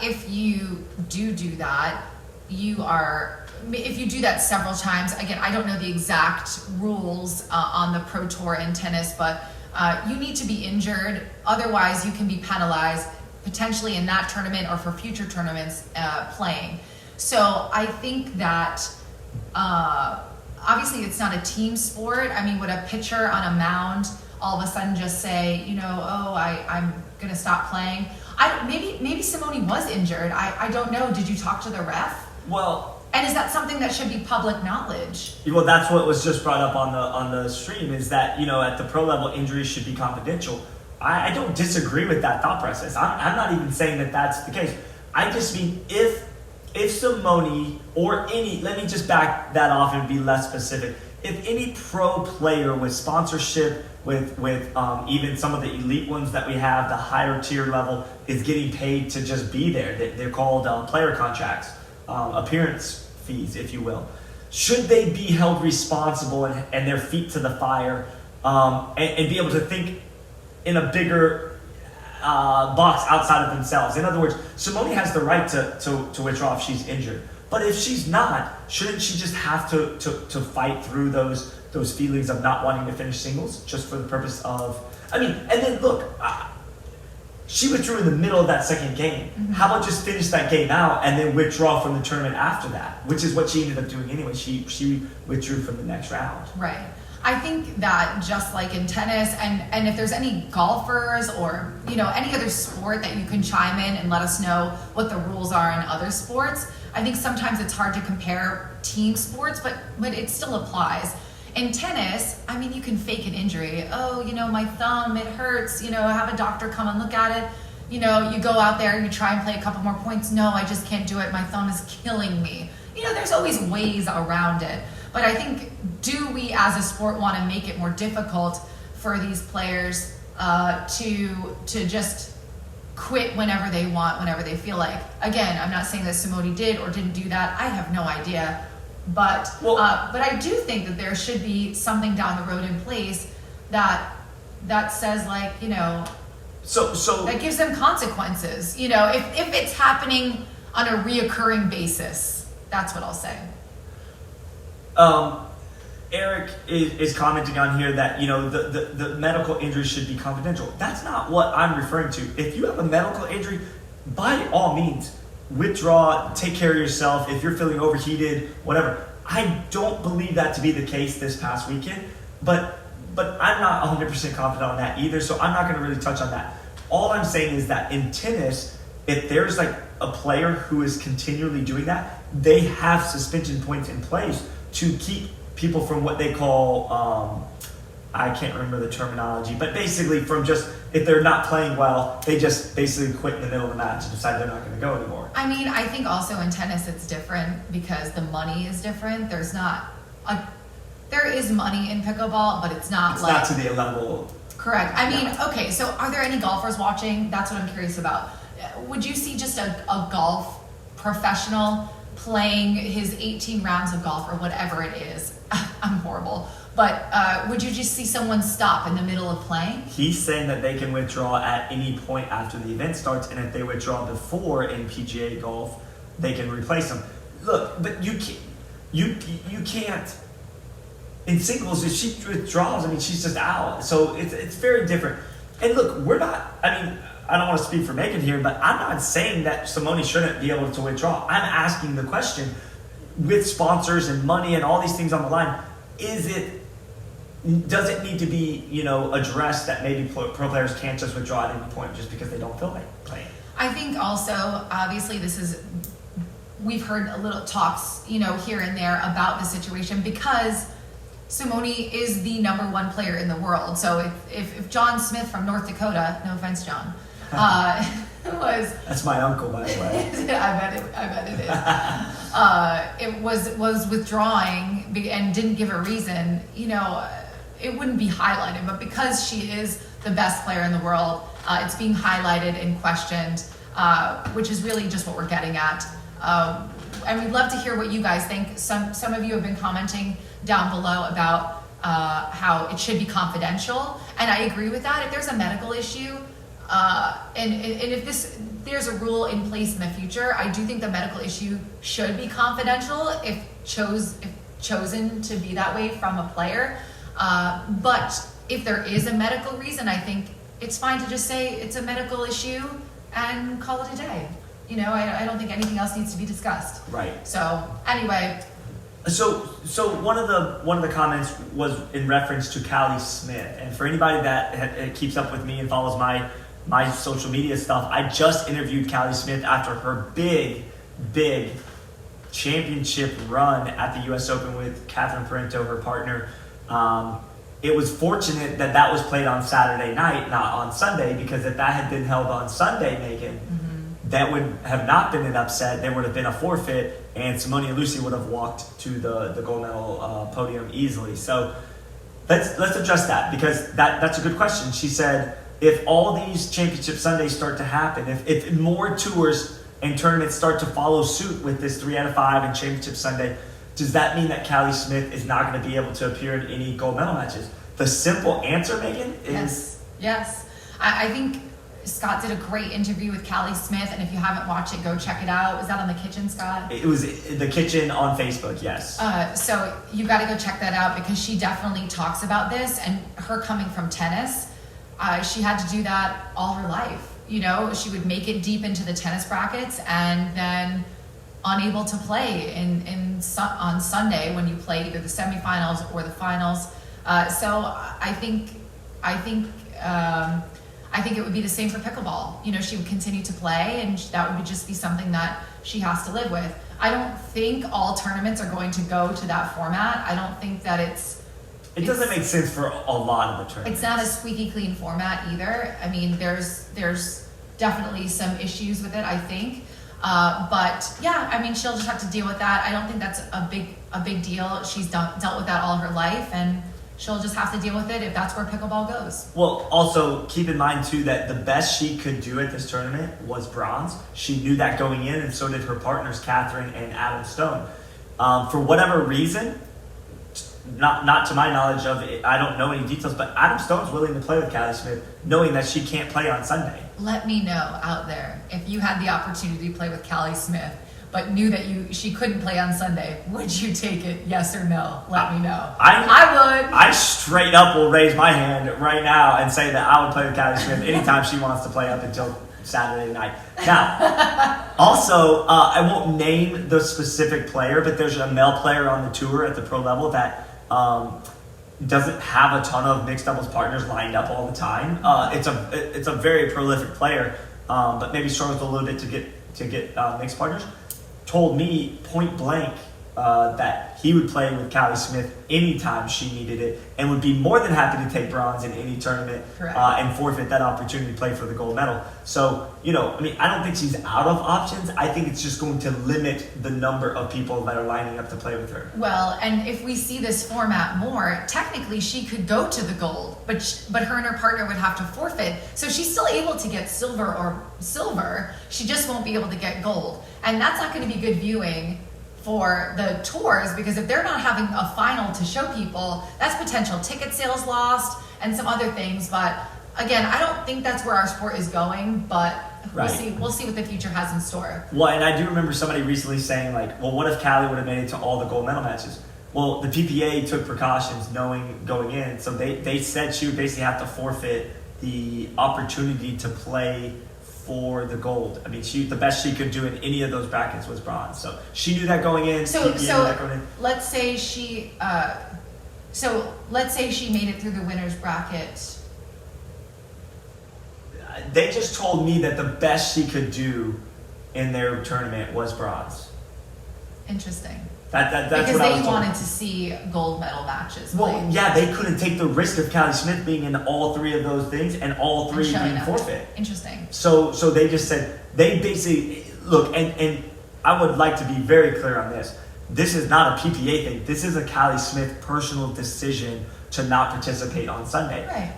if you do that, if you do that several times, again, I don't know the exact rules on the Pro Tour in tennis, but you need to be injured. Otherwise, you can be penalized potentially in that tournament or for future tournaments playing. So I think that obviously it's not a team sport. I mean, would a pitcher on a mound all of a sudden just say, I'm going to stop playing? Maybe Simone was injured. I don't know. Did you talk to the ref? Well, and is that something that should be public knowledge? Well, that's what was just brought up on the stream, is that, at the pro level, injuries should be confidential. I don't disagree with that thought process. I'm not even saying that that's the case. I just mean if Simone or let me just back that off and be less specific. If any pro player with sponsorship, with even some of the elite ones that we have, the higher tier level, is getting paid to just be there. They're called player contracts, appearance fees, if you will. should they be held responsible and their feet to the fire, and be able to think in a bigger box outside of themselves? In other words, Simone has the right to withdraw if she's injured. But if she's not, shouldn't she just have to fight through those feelings of not wanting to finish singles just for the purpose of, and then look, she withdrew in the middle of that second game. Mm-hmm. How about just finish that game out and then withdraw from the tournament after that, which is what she ended up doing anyway. She withdrew from the next round. Right. I think that just like in tennis, and if there's any golfers or any other sport that you can chime in and let us know what the rules are in other sports, I think sometimes it's hard to compare team sports, but it still applies. In tennis, you can fake an injury. Oh, my thumb, it hurts. Have a doctor come and look at it. You go out there, you try and play a couple more points. No, I just can't do it. My thumb is killing me. There's always ways around it. But I think, do we as a sport want to make it more difficult for these players to just quit whenever they want, whenever they feel like? Again, I'm not saying that Simone did or didn't do that. I have no idea. But I do think that there should be something down the road in place that says so that gives them consequences. If it's happening on a reoccurring basis, that's what I'll say. Eric is commenting on here that the medical injury should be confidential. That's not what I'm referring to. If you have a medical injury, by all means, withdraw, take care of yourself. If you're feeling overheated, whatever. I don't believe that to be the case this past weekend, but I'm not 100% confident on that either, so I'm not going to really touch on that. All I'm saying is that in tennis, if there's a player who is continually doing that, they have suspension points in place to keep people from what they call, I can't remember the terminology, but basically from just, if they're not playing well, they just basically quit in the middle of the match and decide they're not going to go anymore. I think also in tennis it's different because the money is different. There is money in pickleball, but it's not not to the level. Correct. Okay, so are there any golfers watching? That's what I'm curious about. Would you see just a golf professional playing his 18 rounds of golf or whatever it is? I'm horrible. But would you just see someone stop in the middle of playing? He's saying that they can withdraw at any point after the event starts, and if they withdraw before in PGA golf, they can replace them. Look, but you can't. In singles, if she withdraws, she's just out. So it's very different. And look, we're not. I don't want to speak for Megan here, but I'm not saying that Simone shouldn't be able to withdraw. I'm asking the question, with sponsors and money and all these things on the line, does it need to be, addressed that maybe pro players can't just withdraw at any point just because they don't feel like playing? I think also, obviously, we've heard a little talks, here and there about the situation because Simone is the number one player in the world. So if John Smith from North Dakota, no offense, John, that's my uncle, by the way. I bet it is. It was withdrawing and didn't give a reason, it wouldn't be highlighted. But because she is the best player in the world, it's being highlighted and questioned, which is really just what we're getting at. And we'd love to hear what you guys think. Some of you have been commenting down below about how it should be confidential, and I agree with that. If there's a medical issue, and if there's a rule in place in the future, I do think the medical issue should be confidential if chosen to be that way from a player. But if there is a medical reason, I think it's fine to just say it's a medical issue and call it a day. I don't think anything else needs to be discussed. Right. So anyway. So one of the comments was in reference to Callie Smith, and for anybody that keeps up with me and follows my social media stuff, I just interviewed Callie Smith after her big championship run at the U.S. Open with Catherine Parento, her partner. It was fortunate that was played on Saturday night, not on Sunday, because if that had been held on Sunday, Megan, that would have not been an upset. There would have been a forfeit, and Simone and Lucy would have walked to the gold medal podium easily. So let's address that, because that's a good question. She said, if all these championship Sundays start to happen, if more tours and tournaments start to follow suit with this 3 out of 5 and championship Sunday, does that mean that Callie Smith is not going to be able to appear in any gold medal matches? The simple answer, Megan, is yes. I think Scott did a great interview with Callie Smith, and if you haven't watched it, go check it out. Is that on The Kitchen, Scott? It was The Kitchen on Facebook, yes. So you got to go check that out, because she definitely talks about this, and her coming from tennis, she had to do that all her life. You know, she would make it deep into the tennis brackets and then unable to play on Sunday when you play either the semifinals or the finals. So I think it would be the same for pickleball. You know, she would continue to play, and that would just be something that she has to live with. I don't think all tournaments are going to go to that format. I don't think that it doesn't make sense for a lot of the tournaments. It's not a squeaky clean format either. I mean, there's definitely some issues with it, I think. But yeah, I mean, she'll just have to deal with that. I don't think that's a big deal. She's dealt with that all her life, and she'll just have to deal with it if that's where pickleball goes. Well, also keep in mind too that the best she could do at this tournament was bronze. She knew that going in, and so did her partners, Catherine and Adam Stone. For whatever reason, not to my knowledge of it, I don't know any details, but Adam Stone's willing to play with Callie Smith, knowing that she can't play on Sunday. Let me know out there if you had the opportunity to play with Callie Smith, but knew that she couldn't play on Sunday. Would you take it? Yes or no? Let me know. I would. I straight up will raise my hand right now and say that I would play with Callie Smith anytime she wants to play up until Saturday night. Now, also, I won't name the specific player, but there's a male player on the tour at the pro level that doesn't have a ton of mixed doubles partners lined up all the time. It's a very prolific player, but maybe struggles a little bit to get mixed partners. Told me point blank that he would play with Callie Smith anytime she needed it, and would be more than happy to take bronze in any tournament and forfeit that opportunity to play for the gold medal. So, I don't think she's out of options. I think it's just going to limit the number of people that are lining up to play with her. Well, and if we see this format more, technically she could go to the gold, but her and her partner would have to forfeit. So she's still able to get silver. She just won't be able to get gold. And that's not going to be good viewing for the tours, because if they're not having a final to show people, that's potential ticket sales lost and some other things. But again, I don't think that's where our sport is going, but we'll see what the future has in store. Well, and I do remember somebody recently saying, like, well, what if Callie would have made it to all the gold medal matches? Well, the PPA took precautions knowing going in, so they said she would basically have to forfeit the opportunity to play for the gold. I mean, the best she could do in any of those brackets was bronze. So she knew that going in. So let's say she made it through the winner's bracket. They just told me that the best she could do in their tournament was bronze. Interesting. That's because what I was they told. wanted to see gold medal matches. Well, yeah, they couldn't take the risk of Callie Smith being in all three of those things and all three being forfeit. Interesting. So they just said, they basically, look, and I would like to be very clear on this. This is not a PPA thing. This is a Callie Smith personal decision to not participate on Sunday. Right.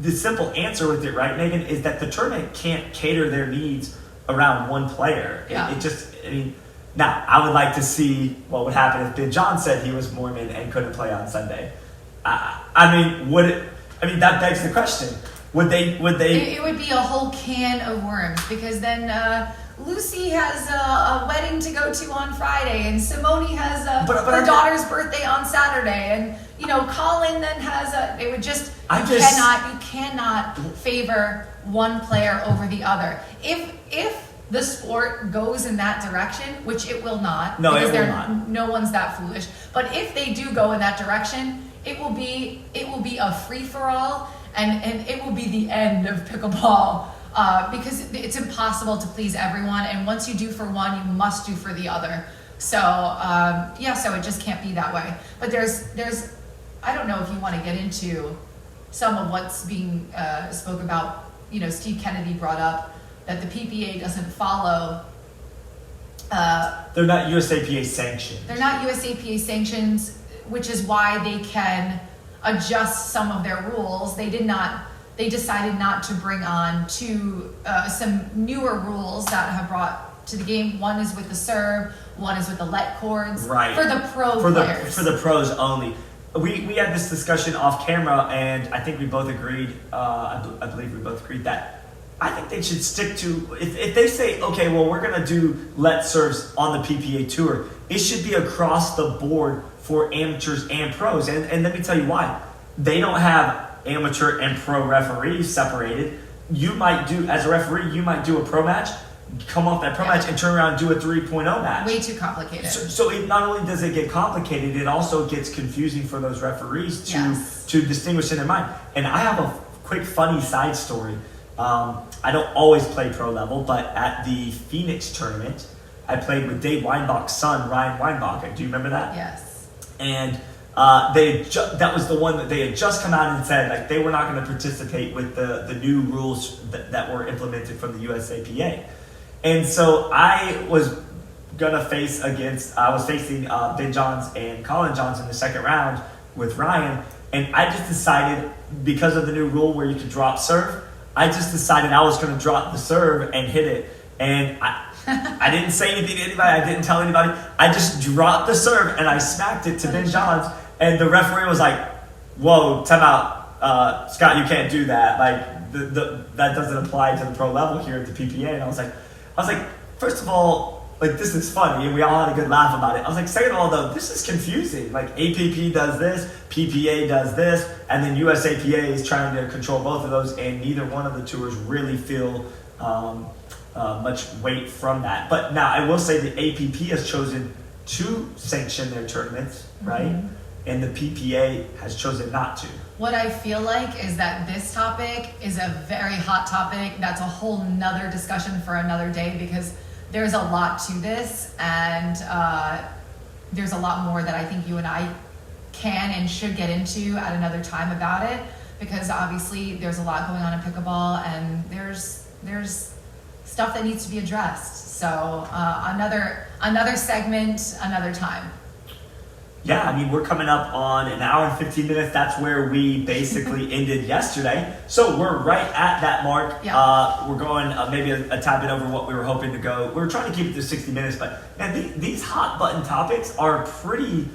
The simple answer with it, right, Megan, is that the tournament can't cater their needs around one player. Yeah. Now, I would like to see what would happen if Ben John said he was Mormon and couldn't play on Sunday. That begs the question. Would they? It would be a whole can of worms, because then Lucy has a wedding to go to on Friday, and Simone has her daughter's birthday on Saturday, and Colin then has you cannot favor one player over the other. If the sport goes in that direction, which it will not, no one's that foolish. But if they do go in that direction, it will be a free for all, and it will be the end of pickleball, because it's impossible to please everyone. And once you do for one, you must do for the other. So so it just can't be that way. But there's I don't know if you want to get into some of what's being spoke about. Steve Kennedy brought up that the PPA doesn't follow. They're not USAPA sanctioned. They're not USAPA sanctions, which is why they can adjust some of their rules. They decided not to bring on some newer rules that have brought to the game. One is with the serve, one is with the let cords. Right. For the pro players. For the pros only. We had this discussion off camera, and I think we both agreed, I believe we both agreed that I think they should stick to, if they say, okay, well, we're going to do let serves on the PPA Tour, it should be across the board for amateurs and pros. And let me tell you why. They don't have amateur and pro referees separated. You might do, as a referee, you might do a pro match, come off that pro match and turn around and do a 3.0 match. Way too complicated. So it not only does it get complicated, it also gets confusing for those referees to distinguish in their mind. And I have a quick funny side story. I don't always play pro level, but at the Phoenix tournament, I played with Dave Weinbach's son, Ryan Weinbach. Do you remember that? Yes. And that was the one that they had just come out and said like they were not going to participate with the new rules that were implemented from the USAPA. And so I was facing Ben Johns and Colin Johns in the second round with Ryan, and I just decided, because of the new rule where you can drop serve, I just decided I was going to drop the serve and hit it. And I didn't say anything to anybody. I didn't tell anybody. I just dropped the serve and I smacked it to Ben Johns. And the referee was like, "Whoa, time out, Scott, you can't do that. Like that doesn't apply to the pro level here at the PPA." And I was like, first of all, like this is funny, and we all had a good laugh about it. I was like, second of all, though, this is confusing. Like APP does this, PPA does this, and then USAPA is trying to control both of those, and neither one of the tours really feel much weight from that. But now I will say the APP has chosen to sanction their tournaments, right? Mm-hmm. And the PPA has chosen not to. What I feel like is that this topic is a very hot topic. That's a whole nother discussion for another day, because there's a lot to this, and there's a lot more that I think you and I can and should get into at another time about it, because obviously there's a lot going on in pickleball, and there's stuff that needs to be addressed. So another segment, another time. Yeah, I mean, we're coming up on an hour and 15 minutes. That's where we basically ended yesterday. So we're right at that mark. Yeah. We're going maybe a tad bit over what we were hoping to go. We were trying to keep it to 60 minutes, but man, these hot button topics are pretty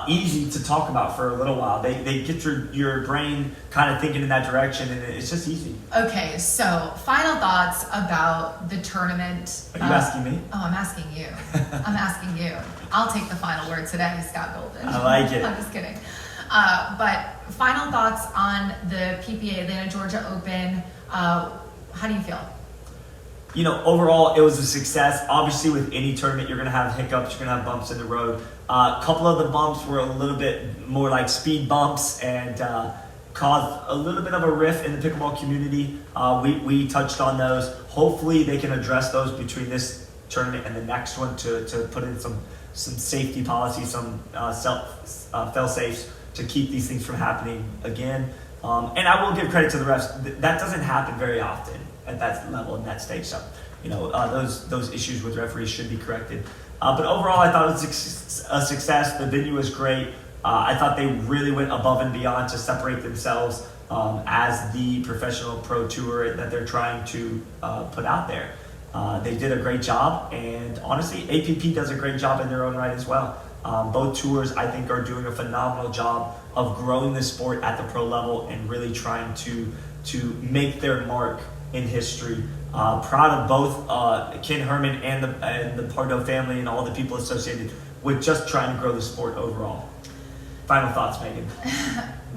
easy to talk about for a little while. They get your brain kind of thinking in that direction, and it's just easy. Okay, so final thoughts about the tournament. Are you asking me? Oh, I'm asking you. I'm asking you. I'll take the final word today, Scott Golden. I like it. I'm just kidding. But final thoughts on the PPA Atlanta Georgia Open. How do you feel? You know, overall, it was a success. Obviously, with any tournament, you're going to have hiccups. You're going to have bumps in the road. A couple of the bumps were a little bit more like speed bumps and caused a little bit of a rift in the pickleball community. We touched on those. Hopefully, they can address those between this tournament and the next one to put in some safety policies, some fail-safes to keep these things from happening again. And I will give credit to the refs. That doesn't happen very often at that level, in that stage. So, you know, those issues with referees should be corrected. But overall, I thought it was a success. The venue was great. I thought they really went above and beyond to separate themselves as the professional pro tour that they're trying to put out there. They did a great job, and honestly, APP does a great job in their own right as well. Both tours, I think, are doing a phenomenal job of growing the sport at the pro level and really trying to make their mark in history. Proud of both Ken Herman and the Pardo family and all the people associated with just trying to grow the sport overall. Final thoughts, Megan?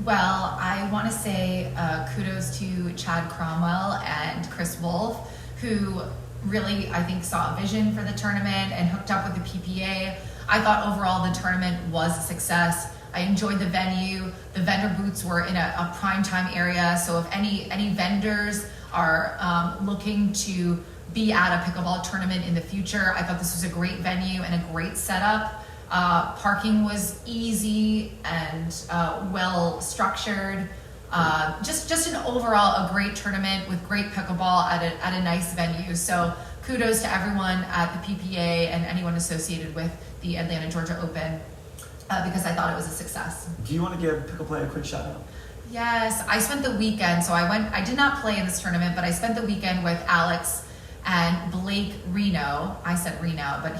Well, I want to say kudos to Chad Cromwell and Chris Wolf, who really, I think, saw a vision for the tournament and hooked up with the PPA. I thought overall the tournament was a success. I enjoyed the venue. The vendor booths were in a prime time area, so if any vendors are looking to be at a pickleball tournament in the future, I thought this was a great venue and a great setup. Parking was easy and well structured. Just an overall a great tournament with great pickleball at a nice venue. So kudos to everyone at the PPA and anyone associated with the Atlanta Georgia Open, because I thought it was a success. Do you want to give Pickle Play a quick shout out? Yes, I spent the weekend, so I did not play in this tournament, but I spent the weekend with Alex and Blake Reno. I said Reno, but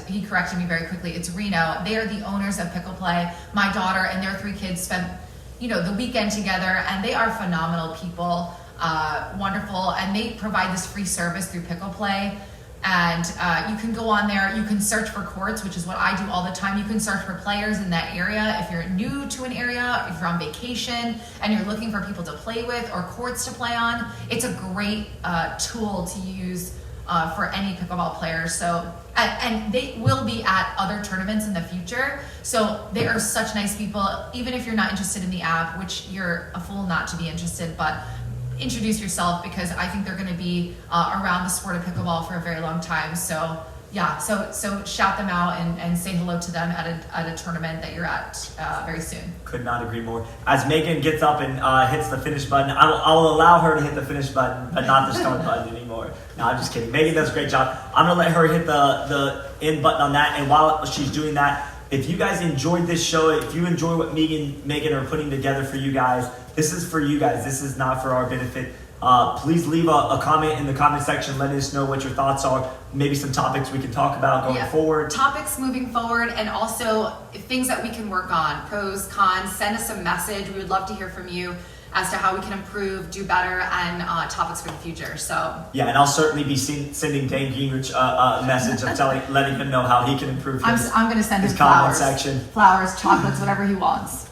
he corrected me very quickly. It's Reno. They are the owners of Pickle Play. My daughter and their 3 kids spent, the weekend together, and they are phenomenal people, wonderful, and they provide this free service through Pickle Play. And you can go on there, you can search for courts, which is what I do all the time. You can search for players in that area. If you're new to an area, if you're on vacation and you're looking for people to play with or courts to play on, it's a great tool to use for any pickleball players. So, and they will be at other tournaments in the future. So they are such nice people. Even if you're not interested in the app, which you're a fool not to be interested, but introduce yourself, because I think they're going to be around the sport of pickleball for a very long time. So yeah, so shout them out and say hello to them at a tournament that you're at very soon. Could not agree more. As Megan gets up and hits the finish button, I'll allow her to hit the finish button, but not the start button anymore. No, I'm just kidding. Megan does a great job. I'm going to let her hit the end button on that. And while she's doing that, if you guys enjoyed this show, if you enjoy what Megan are putting together for you guys, this is for you guys. This is not for our benefit. Please leave a comment in the comment section. Let us know what your thoughts are. Maybe some topics we can talk about going forward. Topics moving forward, and also things that we can work on. Pros, cons. Send us a message. We would love to hear from you as to how we can improve, do better, and topics for the future. So yeah, and I'll certainly be sending Dan Gingrich a message of letting him know how he can improve I'm going to send his comment flowers, section. Flowers, chocolates, whatever he wants.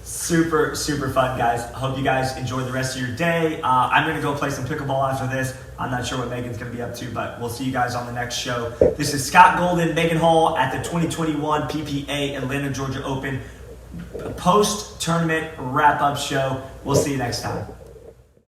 Super, super fun, guys. I hope you guys enjoy the rest of your day. I'm going to go play some pickleball after this. I'm not sure what Megan's going to be up to, but we'll see you guys on the next show. This is Scott Golden, Megan Hall at the 2021 PPA Atlanta, Georgia Open post-tournament wrap-up show. We'll see you next time.